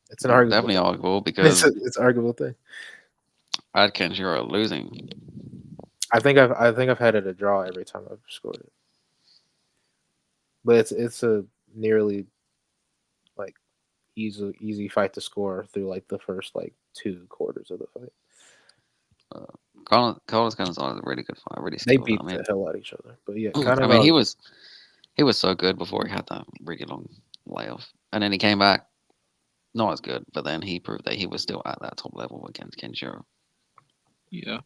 It's an arguable. Definitely arguable It's because it's an arguable thing. I had Kenshiro losing. I think I've had it a draw every time I've scored it, but it's a nearly like easy fight to score through like the first like 2 quarters of the fight. Carlos Kanazawa is a really good fight. Really They skilled. beat the hell out of each other, but yeah, I mean, he was so good before he had that really long layoff, and then he came back not as good. But then he proved that he was still at that top level against Kenshiro. Yeah,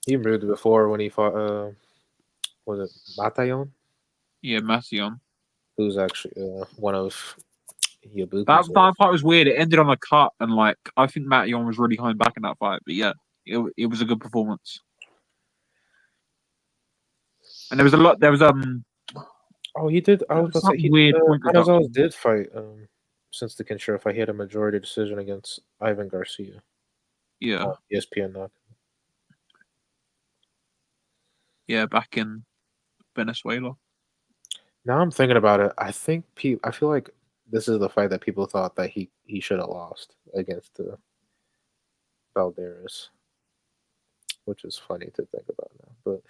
he improved before when he fought. Was it Matayon? yeah, Masion. Who's actually one of Yabuki's. That fight was weird. It ended on a cut, and like I think Mation was really coming back in that fight. But yeah, it was a good performance. And there was a lot. There was Oh, he did. I was about to say something weird point Kanazawa production. did fight since the Kenshiro fight. He had a majority decision against Ivan Garcia. Yeah, ESPN knock. yeah, back in Venezuela. Now I'm thinking about it. I think I feel like this is the fight that people thought that he should have lost against Ball-Rios, which is funny to think about now. But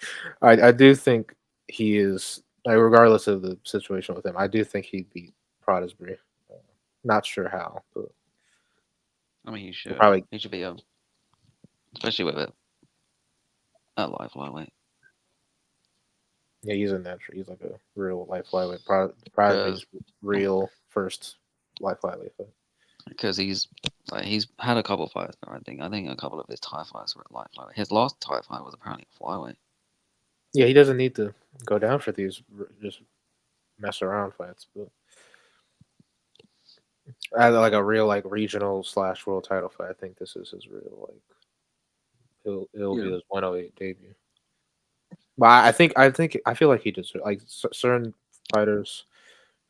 I do think he is like, regardless of the situation with him, I do think he beat Prodisbury. Not sure how, but I mean, he should probably he should be especially with it at life lightweight. yeah, he's a natural. He's like a real life flyweight. Prodisbury's real first life flyweight fight. Because he's had a couple of fights now. I think a couple of his Thai fights were at light flyweight. His last Thai fight was apparently a flyweight. Yeah, he doesn't need to go down for these just mess around fights, but as like a real like regional / world title fight, I think this is his real like it'll be his 108 debut. But I feel like he just like certain fighters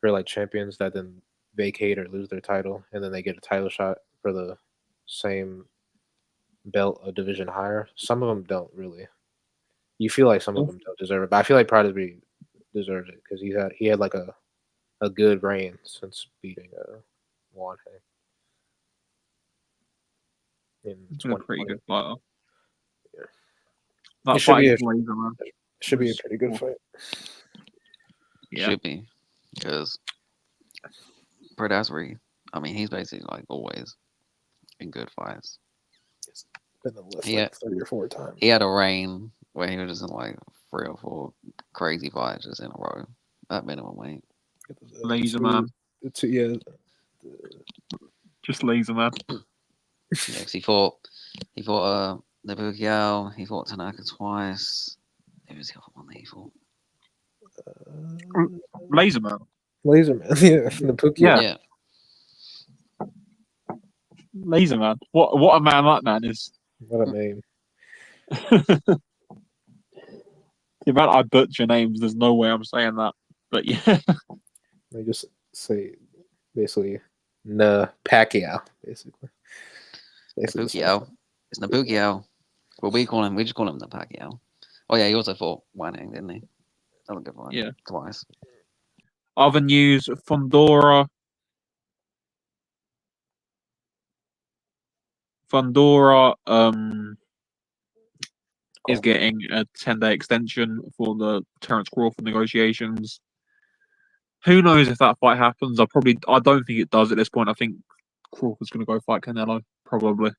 who are like champions that then vacate or lose their title and then they get a title shot for the same belt a division higher. Some of them don't really. You feel like some of them don't deserve it, but I feel like Prodigy deserves it because he had like a good reign since beating Juan Hay. It's been a pretty good fighter. Yeah. That should fight be is laser, man. Should be a pretty good fight. Yeah. Should be, because Prodasbury, I mean, he's basically like always in good fights. It's been the list like 3 or 4 times. He had a reign where he was just in like 3 or 4 crazy fights just in a row at minimum weight. Laser man. Yeah. Just laser man. Yeah, because he fought Nebukio, he fought Tanaka twice. Who was the other one that he fought? Laser man. Laser man. Yeah. Nebukio. Yeah. Laser man. What a man that man is. What a name. The amount I butcher names, there's no way I'm saying that. But yeah. They just say basically Pacquiao, basically. Nebukio. It's Nebukio. Well, we just call him the Pacquiao. Oh yeah, he also fought Wanning, didn't he? That was a good fight. Yeah. Twice. Other news, Fundora, is getting a 10-day extension for the Terence Crawford negotiations. Who knows if that fight happens? I don't think it does at this point. I think Crawford's going to go fight Canelo, probably.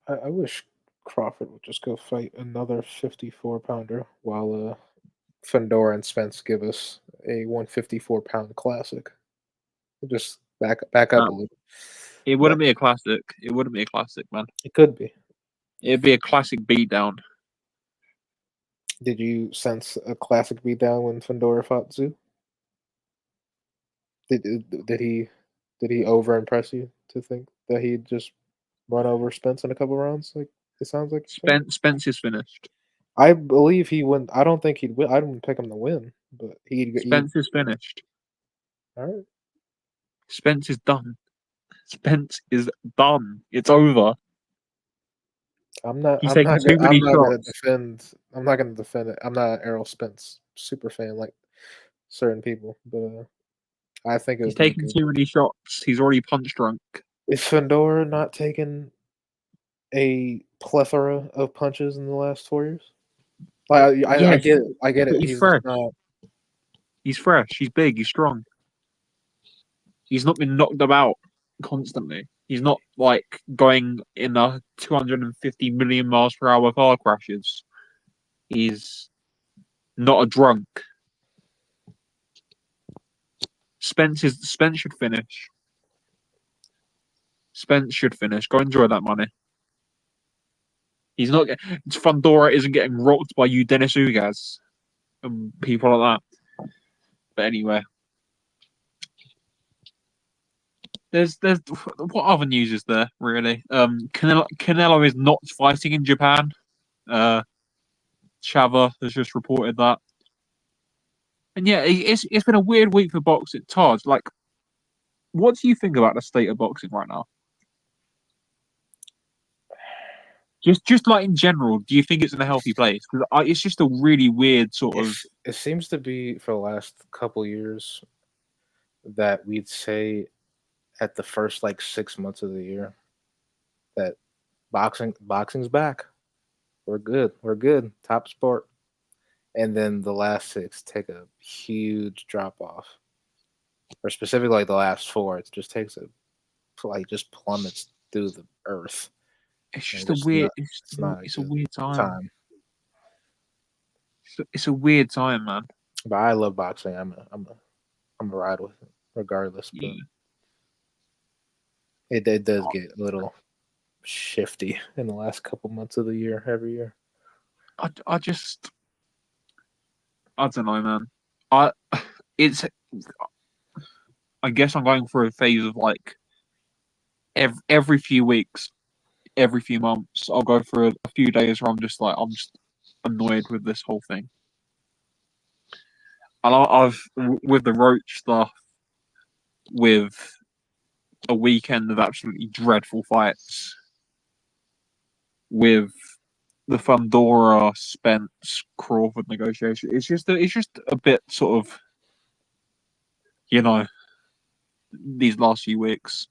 I wish Crawford would just go fight another 54-pounder while Fandora and Spence give us a 154-pound classic. Just back up a little. It wouldn't be a classic. It wouldn't be a classic, man. It could be. It'd be a classic beatdown. Did you sense a classic beatdown when Fandora fought Zoo? Did he over impress you to think that he'd just run over Spence in a couple rounds? Like it sounds like Spence is finished. I believe he win. I don't think he'd win. I don't pick him to win, but Spence is finished. All right. Spence is done. Spence is done. It's over. I'm not He's going taking too many to shots. defend. I'm not going to defend it. I'm not an Errol Spence super fan like certain people, but I think it He's would be taking good. too many shots. He's already punch drunk. Is Fandora not taking a plethora of punches in the last 4 years? Like, I get it. I get it. He's He's fresh. not. He's fresh. He's big. He's strong. He's not been knocked about constantly. He's not like going in a 250 million miles per hour car crashes. He's not a drunk. Spence should finish. Spence should finish. Go enjoy that money. He's not. Fandora isn't getting rocked by you, Dennis Ugaz, and people like that. But anyway, there's what other news is there really? Canelo is not fighting in Japan. Chava has just reported that, and yeah, it's been a weird week for boxing. Taj, like, what do you think about the state of boxing right now? Just like in general, do you think it's in a healthy place? Because it's just a really weird sort of. It seems to be for the last couple years that we'd say at the first like 6 months of the year that boxing's back. We're good. Top sport. And then the last 6 take a huge drop off. Or specifically like the last 4, it just takes just plummets through the earth. It's just a weird. It's a weird time. It's a weird time, man. But I love boxing. I'm a ride with it regardless. But it does get a little shifty in the last couple months of the year every year. I don't know, man. I guess I'm going through a phase of like every few weeks, every few months, I'll go through a few days where I'm just annoyed with this whole thing. And I've with the Roach stuff, with a weekend of absolutely dreadful fights, with the Fandora Spence Crawford negotiation. It's just a bit sort of, these last few weeks.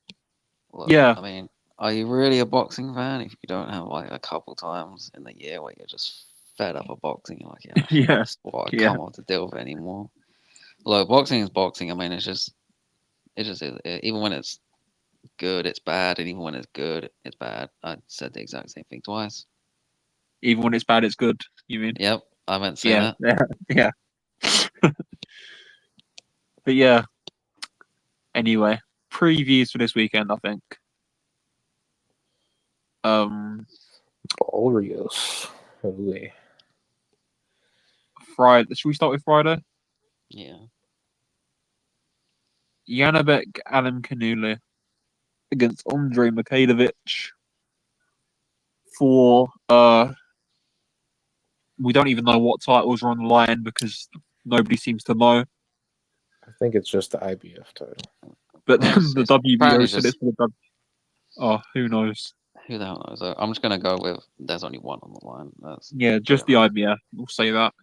Look, Yeah. I mean, are you really a boxing fan if you don't have like a couple times in the year where you're just fed up of boxing? You're like, Yeah. That's what I can't want to deal with anymore. Look, boxing is boxing. I mean, it just is. Even when it's good, it's bad, and even when it's good, it's bad. I said the exact same thing twice. Even when it's bad, it's good. You mean? Yep, I meant to say that. Yeah. But yeah. Anyway, previews for this weekend, I think. Ball-Rios. Holy. Friday. Should we start with Friday? Yeah. Janibek-Mikhailovich against Janibek-Mikhailovich for we don't even know what titles are on the line because nobody seems to know. I think it's just the IBF title. But the WBO said it's for the W. Oh, who knows? Who the hell knows? I'm just gonna go with there's only one on the line. Just the IBF. We'll say that.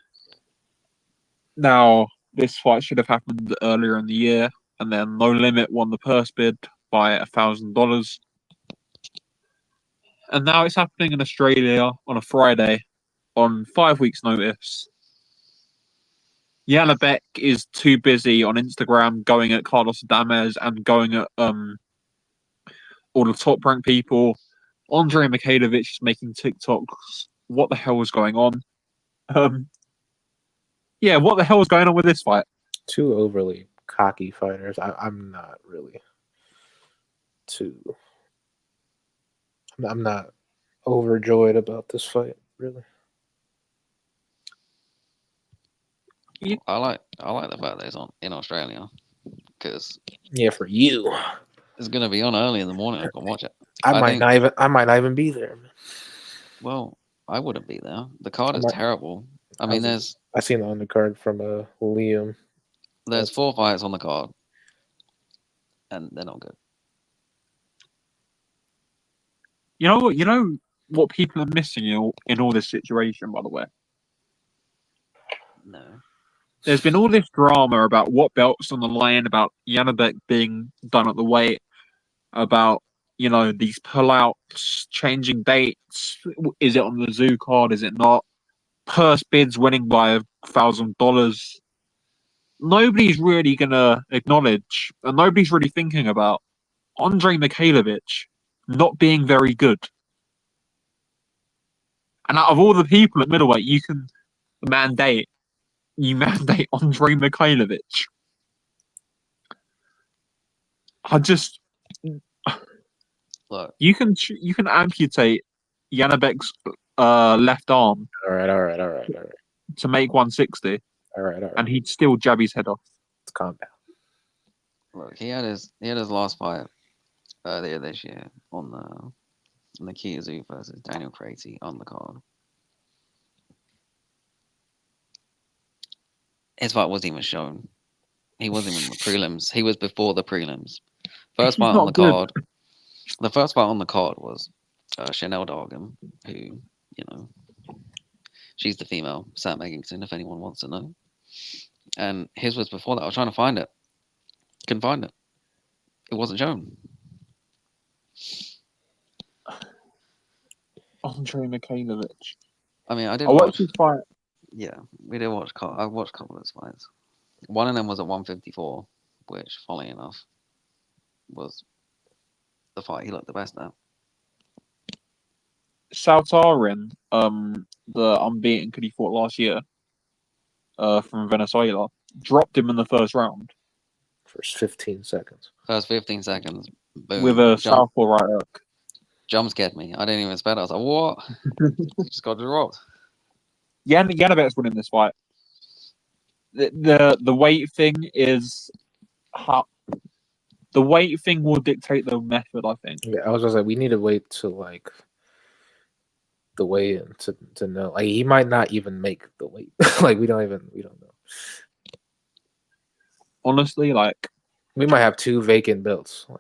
Now, this fight should have happened earlier in the year, and then No Limit won the purse bid by $1,000. And now it's happening in Australia on a Friday on 5 weeks' notice. Janibek is too busy on Instagram going at Carlos Adames and going at all the top ranked people. Janibek-Mikhailovich is making TikToks. What the hell is going on? Yeah, what the hell is going on with this fight? Two overly cocky fighters. I'm not really too. I'm not overjoyed about this fight, really. I like the fact that it's on in Australia because Yeah, for you. it's gonna be on early in the morning. I can watch it. I I might think- not even be there. Man. Well, I wouldn't be there. The card is might- terrible. I mean, there's I seen the undercard from Liam. there's 4 fights on the card, and they're not good. You know what people are missing in all this situation, by the way? No. There's been all this drama about what belts on the line, about Janibek being done at the weight, about these pullouts, changing dates. Is it on the zoo card? Is it not? Purse bids winning by $1,000. Nobody's really gonna acknowledge, and nobody's really thinking about Janibek-Mikhailovich not being very good. And out of all the people at middleweight, you mandate Janibek-Mikhailovich. I just Look, you can amputate Janibek's left arm All right. to make 160, All right. and he'd still jab his head off. Let's calm down. look, he had his last fight earlier this year on the Kia Zoo versus Daniel Crazy on the card. His fight wasn't even shown. He wasn't even in the prelims. He was before the prelims. First He's fight not on the good. card. The first fight on the card was Chanel Dargan, who, she's the female Sam Egginson, if anyone wants to know. And his was before that. I was trying to find it. Couldn't find it. It wasn't shown. Janibek-Mikhailovich. I mean, I did I watch. watched his fight. Yeah, we did watch. I watched a couple of his fights. One of them was at 154, which, funnily enough, was the fight he looked the best at. Saltarin, the unbeaten kid he fought last year, from Venezuela, dropped him in the first round First 15 seconds. First 15 seconds, boom, with a southpaw right hook. jump scared me. I didn't even expect it. I was like, what? He just got dropped. Janibek's winning this fight. The weight thing is the weight thing will dictate the method, I think. Yeah, I was just like, we need to wait to the weigh-in to know. Like, he might not even make the weight. Like, we don't know. Honestly, like, We might have 2 vacant belts in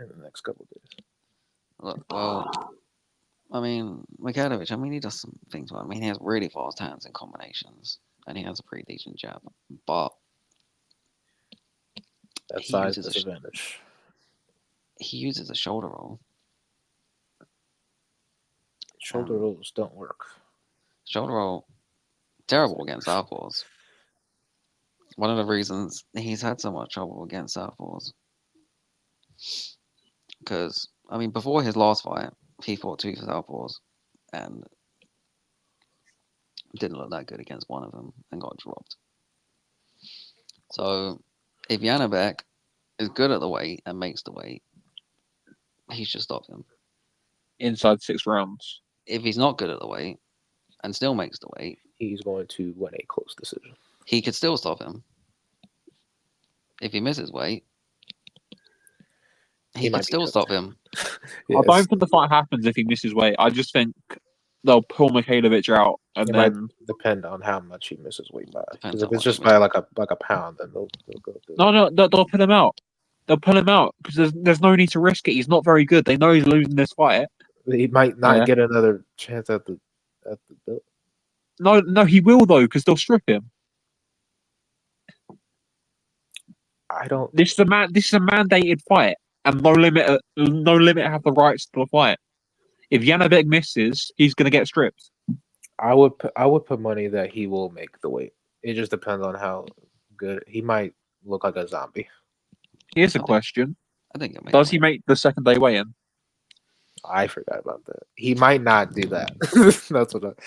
the next couple of days. Look, well, I mean, Mikhailovich, he does some things well. He has really fast hands and combinations, and he has a pretty decent jab. But That's he size uses a disadvantage. he uses a shoulder roll. Shoulder rolls don't work. Shoulder roll, terrible against southpaws. One of the reasons he's had so much trouble against southpaws. Because, before his last fight, he fought 2 southpaws and didn't look that good against one of them and got dropped. So, if Janibek is good at the weight and makes the weight, he should stop him. inside 6 rounds. If he's not good at the weight and still makes the weight, He's going to win a close decision. he could still stop him. If he misses weight, he might could be still judged. stop him. Yeah, I don't think the fight happens if he misses weight. I just think they'll pull Mikhailovich out, and it then might depend on how much he misses weight by. Depends Because how if it's much just he by like a pound, then they'll go through. no, they'll pull him out. They'll pull him out because there's no need to risk it. He's not very good. They know he's losing this fight. He might not Yeah. get another chance at the belt. No, he will though because they'll strip him. I don't. This is a mandated fight. and No Limit have the rights to the fight. If Janibek misses, he's going to get stripped. I would put money that he will make the weight. It just depends on how good he might look like a zombie. Here's a question: I think it does he make the second day weigh-in? I forgot about that. He might not do that. That's what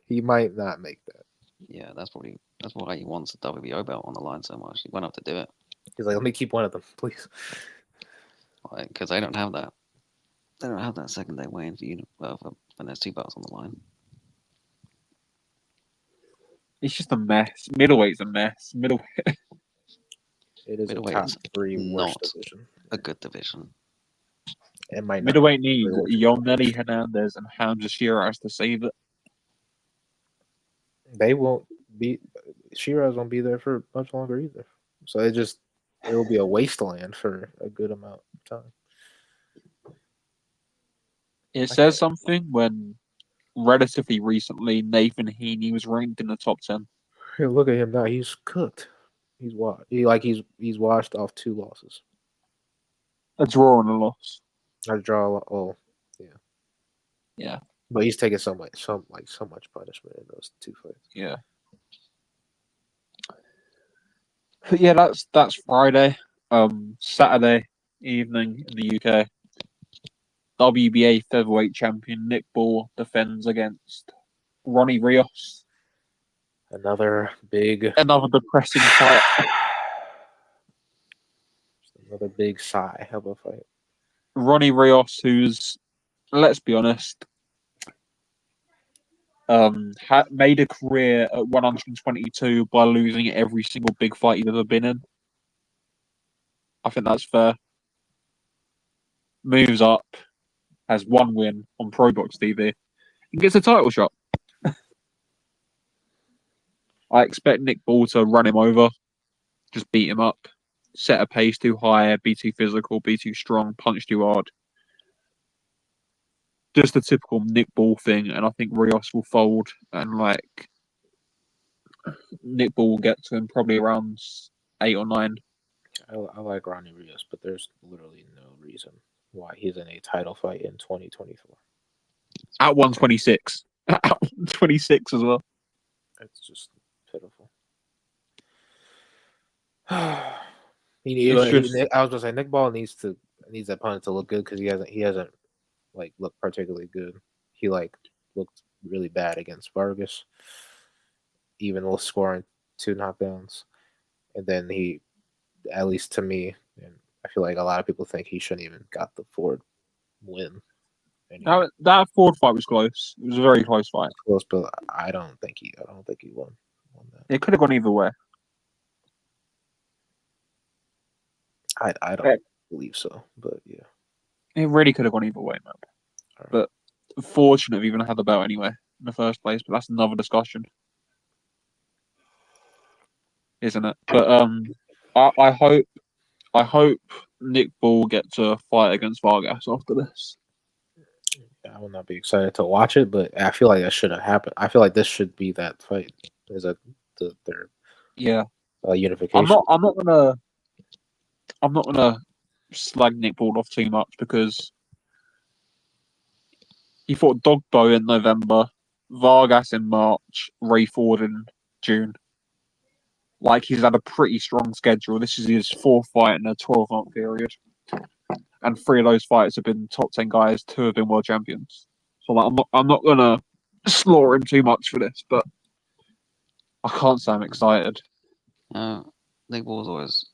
he might not make that. Yeah, that's why he wants the WBO belt on the line so much. He went up to do it. He's like, let me keep one of them, please. Because they don't have that. They don't have that second day weigh-in for you when there's two belts on the line. It's just a mess. Middleweight's a mess. It is a Middleweight top is 3 worst not division. a good division. It might not. Middleweight needs Really worst. Yoneli Hernandez and Hamza Shiraz to save it. They won't be. Shiraz won't be there for much longer either. So it'll be a wasteland for a good amount of time. It says something when relatively recently Nathan Heaney was ranked in the top 10. Here, look at him now. He's cooked. He's washed. He's washed off 2 losses. A draw and a loss. I draw. Oh, yeah. Yeah. But he's taking so much punishment in those 2 fights. Yeah. But yeah, that's Friday. Saturday evening in the UK. WBA featherweight champion Nick Ball defends against Ronnie Rios. Another depressing fight. Another big sigh of a fight. Ronnie Rios, who's, let's be honest, made a career at 122 by losing every single big fight he's ever been in. I think that's fair. Moves up, has 1 win on Pro Box TV, and gets a title shot. I expect Nick Ball to run him over, just beat him up, set a pace too high, be too physical, be too strong, punch too hard. Just the typical Nick Ball thing, and I think Rios will fold, and Nick Ball will get to him probably around 8 or 9. I like Ronnie Rios, but there's literally no reason why he's in a title fight in 2024. At 126. At 126 as well. It's just pitiful. I was gonna say Nick Ball needs the opponent to look good because he hasn't looked particularly good. He looked really bad against Vargas, even while scoring 2 knockdowns, and then he, at least to me, and I feel like a lot of people think he shouldn't even got the Ford win. That Ford fight was close. It was a very close fight. Close, but I don't think he won that. It could have gone either way. I don't believe so, but yeah. It really could have gone either way, man. Right. But fortunate we even had the belt anyway in the first place. But that's another discussion, isn't it? But I hope Nick Ball gets a fight against Vargas after this. I will not be excited to watch it, but I feel like that should have happened. I feel like this should be that fight. Is that their unification? I'm not gonna slag Nick Ball off too much because he fought Dogbo in November, Vargas in March, Ray Ford in June. He's had a pretty strong schedule. This is his 4th fight in a 12-month period. And 3 of those fights have been top 10 guys, 2 have been world champions. So I'm not gonna slaughter him too much for this, but I can't say I'm excited. Nick Ball's always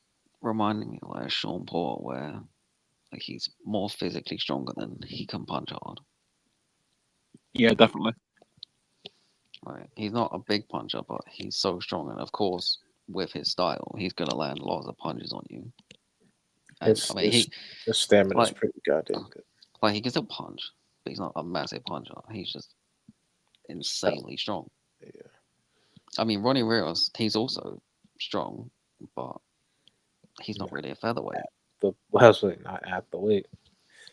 reminding me of Sean Paul, where he's more physically stronger than he can punch hard. Yeah, definitely. Right. He's not a big puncher, but he's so strong, and of course, with his style, he's gonna land lots of punches on you. And, his stamina is pretty goddamn good. He can still punch, but he's not a massive puncher. He's just insanely strong. Yeah. I mean, Ronnie Rios, he's also strong, but he's not really a featherweight. Not at the weight.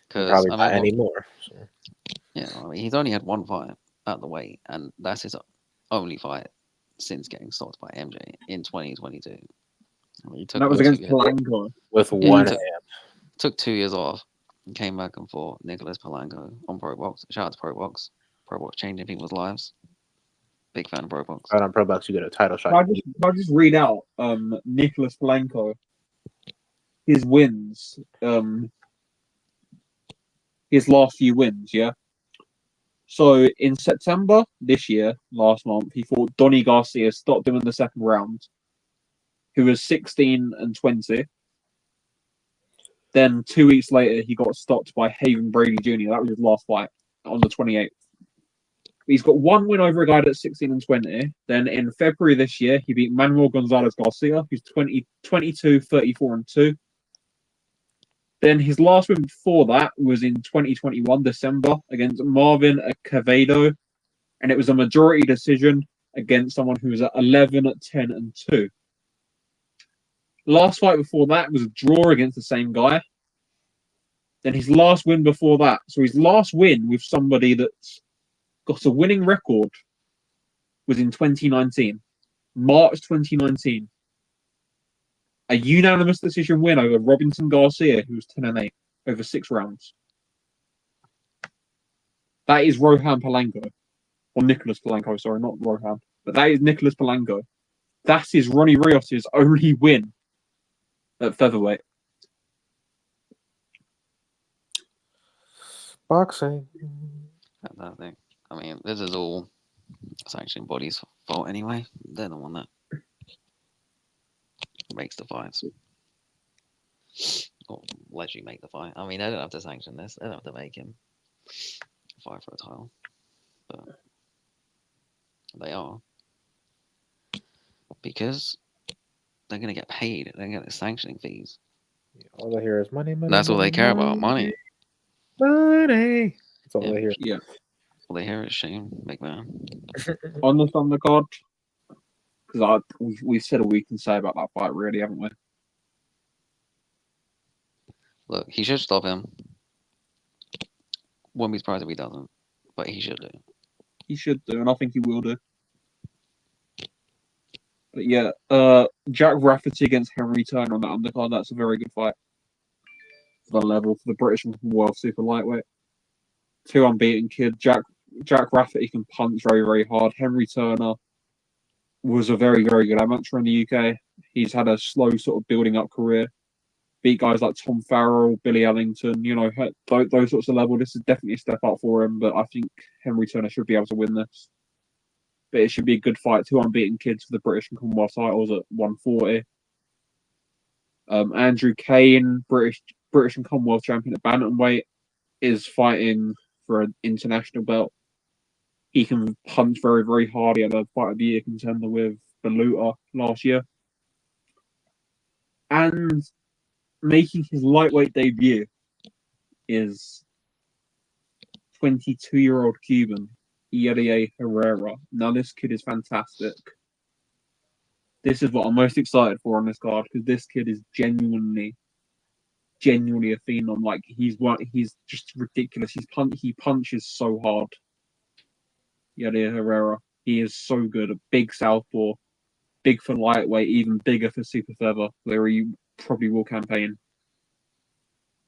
Probably not anymore. So. Yeah, he's only had 1 fight at the weight, and that's his only fight since getting stopped by MJ in 2022. That was against Polanco. With one hand. Took 2 years off and came back and fought Nicholas Palanco on Pro Box. Shout out to Pro Box. Pro Box changing people's lives. Big fan of Pro Box. Out on Pro Box, you get a title shot. I'll just read out Nicholas Palanco, his wins, his last few wins, yeah. So in September this year, last month, he fought Donny Garcia, stopped him in the second round, who was 16-20. Then 2 weeks later, he got stopped by Haven Brady Jr. That was his last fight on the 28th. He's got one win over a guy that's 16-20. Then in February this year, he beat Manuel Gonzalez Garcia, who's 22, 34-2. Then his last win before that was in 2021, December, against Marvin Acevedo, and it was a majority decision against someone who was at 11-10-2. Last fight before that was a draw against the same guy. Then his last win before that, so his last win with somebody that's got a winning record was in 2019, March 2019. A unanimous decision win over Robinson Garcia, who was 10-8 over 6 rounds. That is Rohan Palanco. Or Nicholas Palanco, sorry, not Rohan. But that is Nicholas Palanco. That is Ronnie Rios' only win at featherweight. Boxing. That thing. I mean, this is all sanctioning bodies' fault anyway. They're the one that makes the fights. Or lets you make the fight. I mean, they don't have to sanction this. They don't have to make him fight for a title. But they are. Because they're going to get paid. They're going to get the sanctioning fees. All I hear is money, money. That's all money, they care about, money. Money. That's all Yeah. I hear. Yeah. All they hear is Shane McMahon. On this undercard, because we've said all we can say about that fight, really, haven't we? Look, he should stop him. Wouldn't be surprised if he doesn't, but he should do. He should do, and I think he will do. But yeah, Jack Rafferty against Henry Turner on that undercard, that's a very good fight. For the level, for the British and World Super Lightweight. 2 unbeaten kid. Jack Rafferty can punch very, very hard. Henry Turner was a very, very good amateur in the UK. He's had a slow sort of building up career. Beat guys like Tom Farrell, Billy Ellington, those sorts of level. This is definitely a step up for him, but I think Henry Turner should be able to win this. But it should be a good fight. 2 unbeaten kids for the British and Commonwealth titles at 140. Andrew Kane, British and Commonwealth champion at bantamweight, is fighting for an international belt. He can punch very, very hard. He had a fight of the year contender with Beluta last year. And making his lightweight debut is 22-year-old Cuban, Yadier Herrera. Now, this kid is fantastic. This is what I'm most excited for on this card, because this kid is genuinely a phenom. Like, he's just ridiculous. He punches so hard. Yadier Herrera. He is so good. A big southpaw, big for lightweight, even bigger for super feather, where he probably will campaign.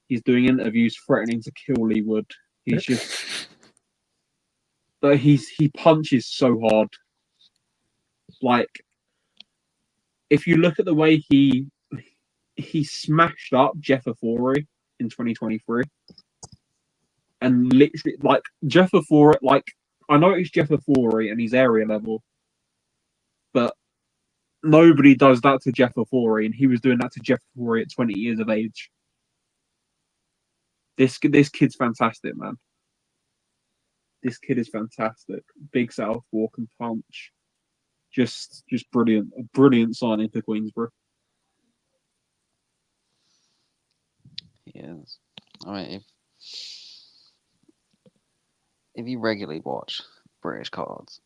He's doing interviews threatening to kill Lee Wood. He's just, but he punches so hard. Like, if you look at the way he smashed up Jeff Afori in 2023, and literally, like, Jeff Afori, like, I know it's Jeff Afori and he's area level, but nobody does that to Jeff Afori, and he was doing that to Jeff Afori at 20 years of age. This kid's fantastic, man. This kid is fantastic. Big southpaw, can punch. Just brilliant. A brilliant signing for Queensborough. He is. I mean, if you regularly watch British cards,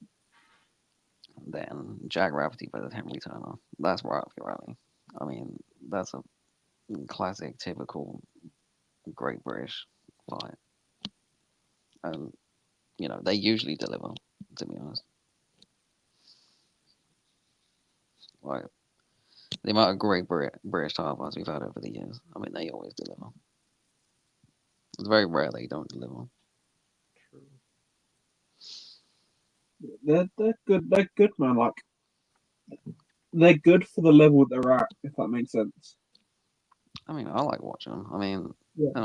then Jack Rafferty versus Henry Turner, that's right up your alley. I mean, that's a classic, typical Great British fight. And, they usually deliver, to be honest. Like, the amount of great British title fights we've had over the years, I mean, they always deliver. It's very rare they don't deliver. They're good. They're good, man. Like they're good for the level they're at. If that makes sense. I mean, I like watching them. I mean, Yeah. they're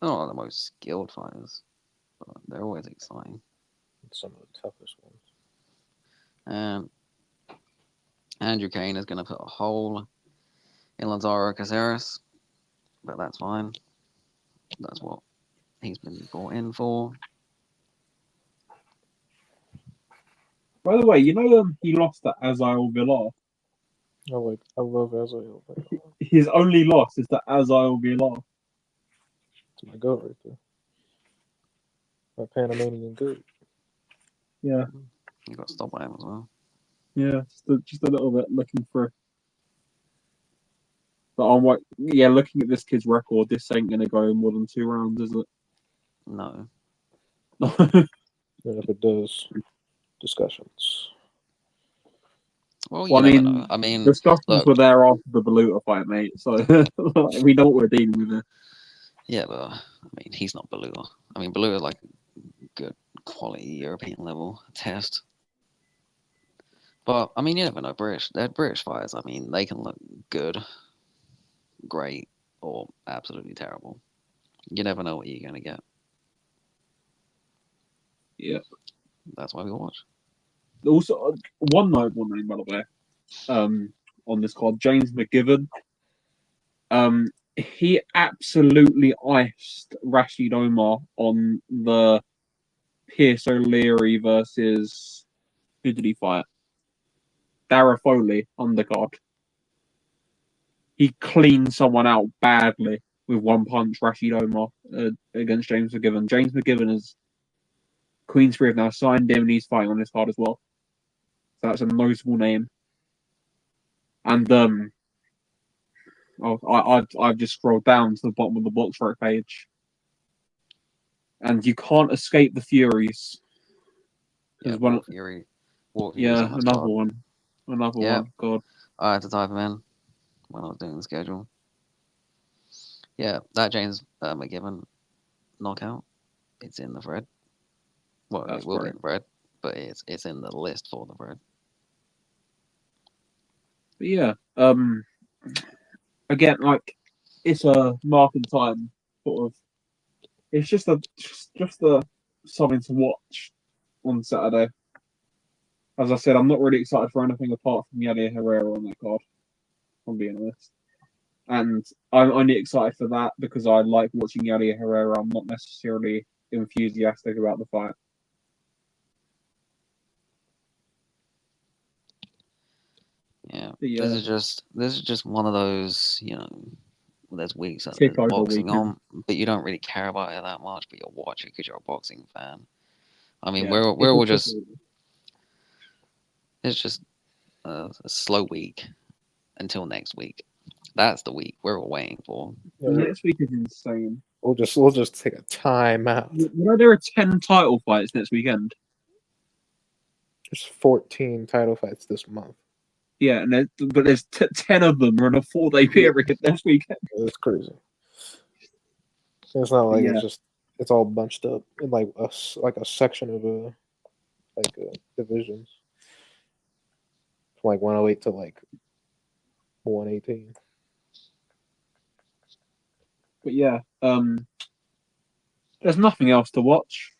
not the most skilled fighters, but they're always exciting. Some of the toughest ones. And Andrew Kane is going to put a hole in Lazaro Caceres, but that's fine. That's what he's been brought in for. By the way, he lost to Azael Villar. I love Azael. His only loss is to Azael Villar. It's my goat right there. My Panamanian goat. Yeah, You got stopped by him as well. yeah, just a little bit looking for. But I'm like, yeah, looking at this kid's record, this ain't gonna go more than 2 rounds, is No. it? And if it does, discussions. Well, you Well, I never mean, know. I mean, discussions look, were there after the Beluta fight, mate. So we know what we're dealing with here. yeah, but I mean, he's not Beluga. I mean, Beluga is like good quality European level test. But I mean, you never know. They're British fighters. I mean, they can look good, great, or absolutely terrible. You never know what you're gonna get. Yeah. That's why we watch. Also, one notable name, by the way, on this card, James McGivern. He absolutely iced Rashid Omar on the Pierce O'Leary versus who did he fight? Dara Foley undercard. He cleaned someone out badly with one punch. Rashid Omar against James McGivern. James McGivern is Queensbury have now signed him, and he's fighting on this card as well. So that's a notable name. And I've just scrolled down to the bottom of the box rec page, and you can't escape the Furies. Yeah, There's one, War Fury's yeah, on this card. another Yeah, one. God, I had to type him in when I was doing the schedule. Yeah, that James McGivern knockout. It's in the thread. Well, that's it will be great. in the thread, but it's in the list for the thread. But yeah, again, like it's a mark in time sort of. It's just a something to watch on Saturday. As I said, I'm not really excited for anything apart from Yadir Herrera on that card. If I'm being honest. And I'm only excited for that because I like watching Yadir Herrera. I'm not necessarily enthusiastic about the fight. Yeah, But this yeah, is just one of those, there's weeks that kick there's over boxing weekend. on, but you don't really care about it that much, but you'll watch it because you're a boxing fan. I mean, Yeah, we're all just it's just a slow week until next week. That's the week we're all waiting for. Yeah, next week is insane. we'll just take a time out. There are 10 title fights next weekend. There's 14 title fights this month. Yeah, and but there's 10 of them are in a 4-day period next weekend. It's crazy. It's not like Yeah, it's all bunched up in like a section of divisions from like 108 to like 118. but yeah, there's nothing else to watch.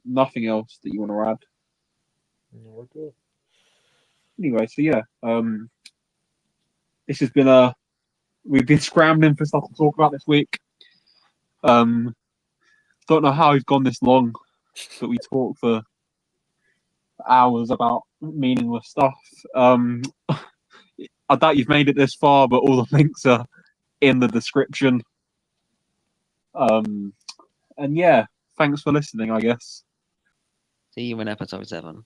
Nothing else that you want to add. Yeah, we're good. Anyway, so yeah, this has been we've been scrambling for stuff to talk about this week. Don't know how we've gone this long, but we talk for hours about meaningless stuff. I doubt you've made it this far, but all the links are in the description. And yeah, thanks for listening, I guess. See you in episode 7.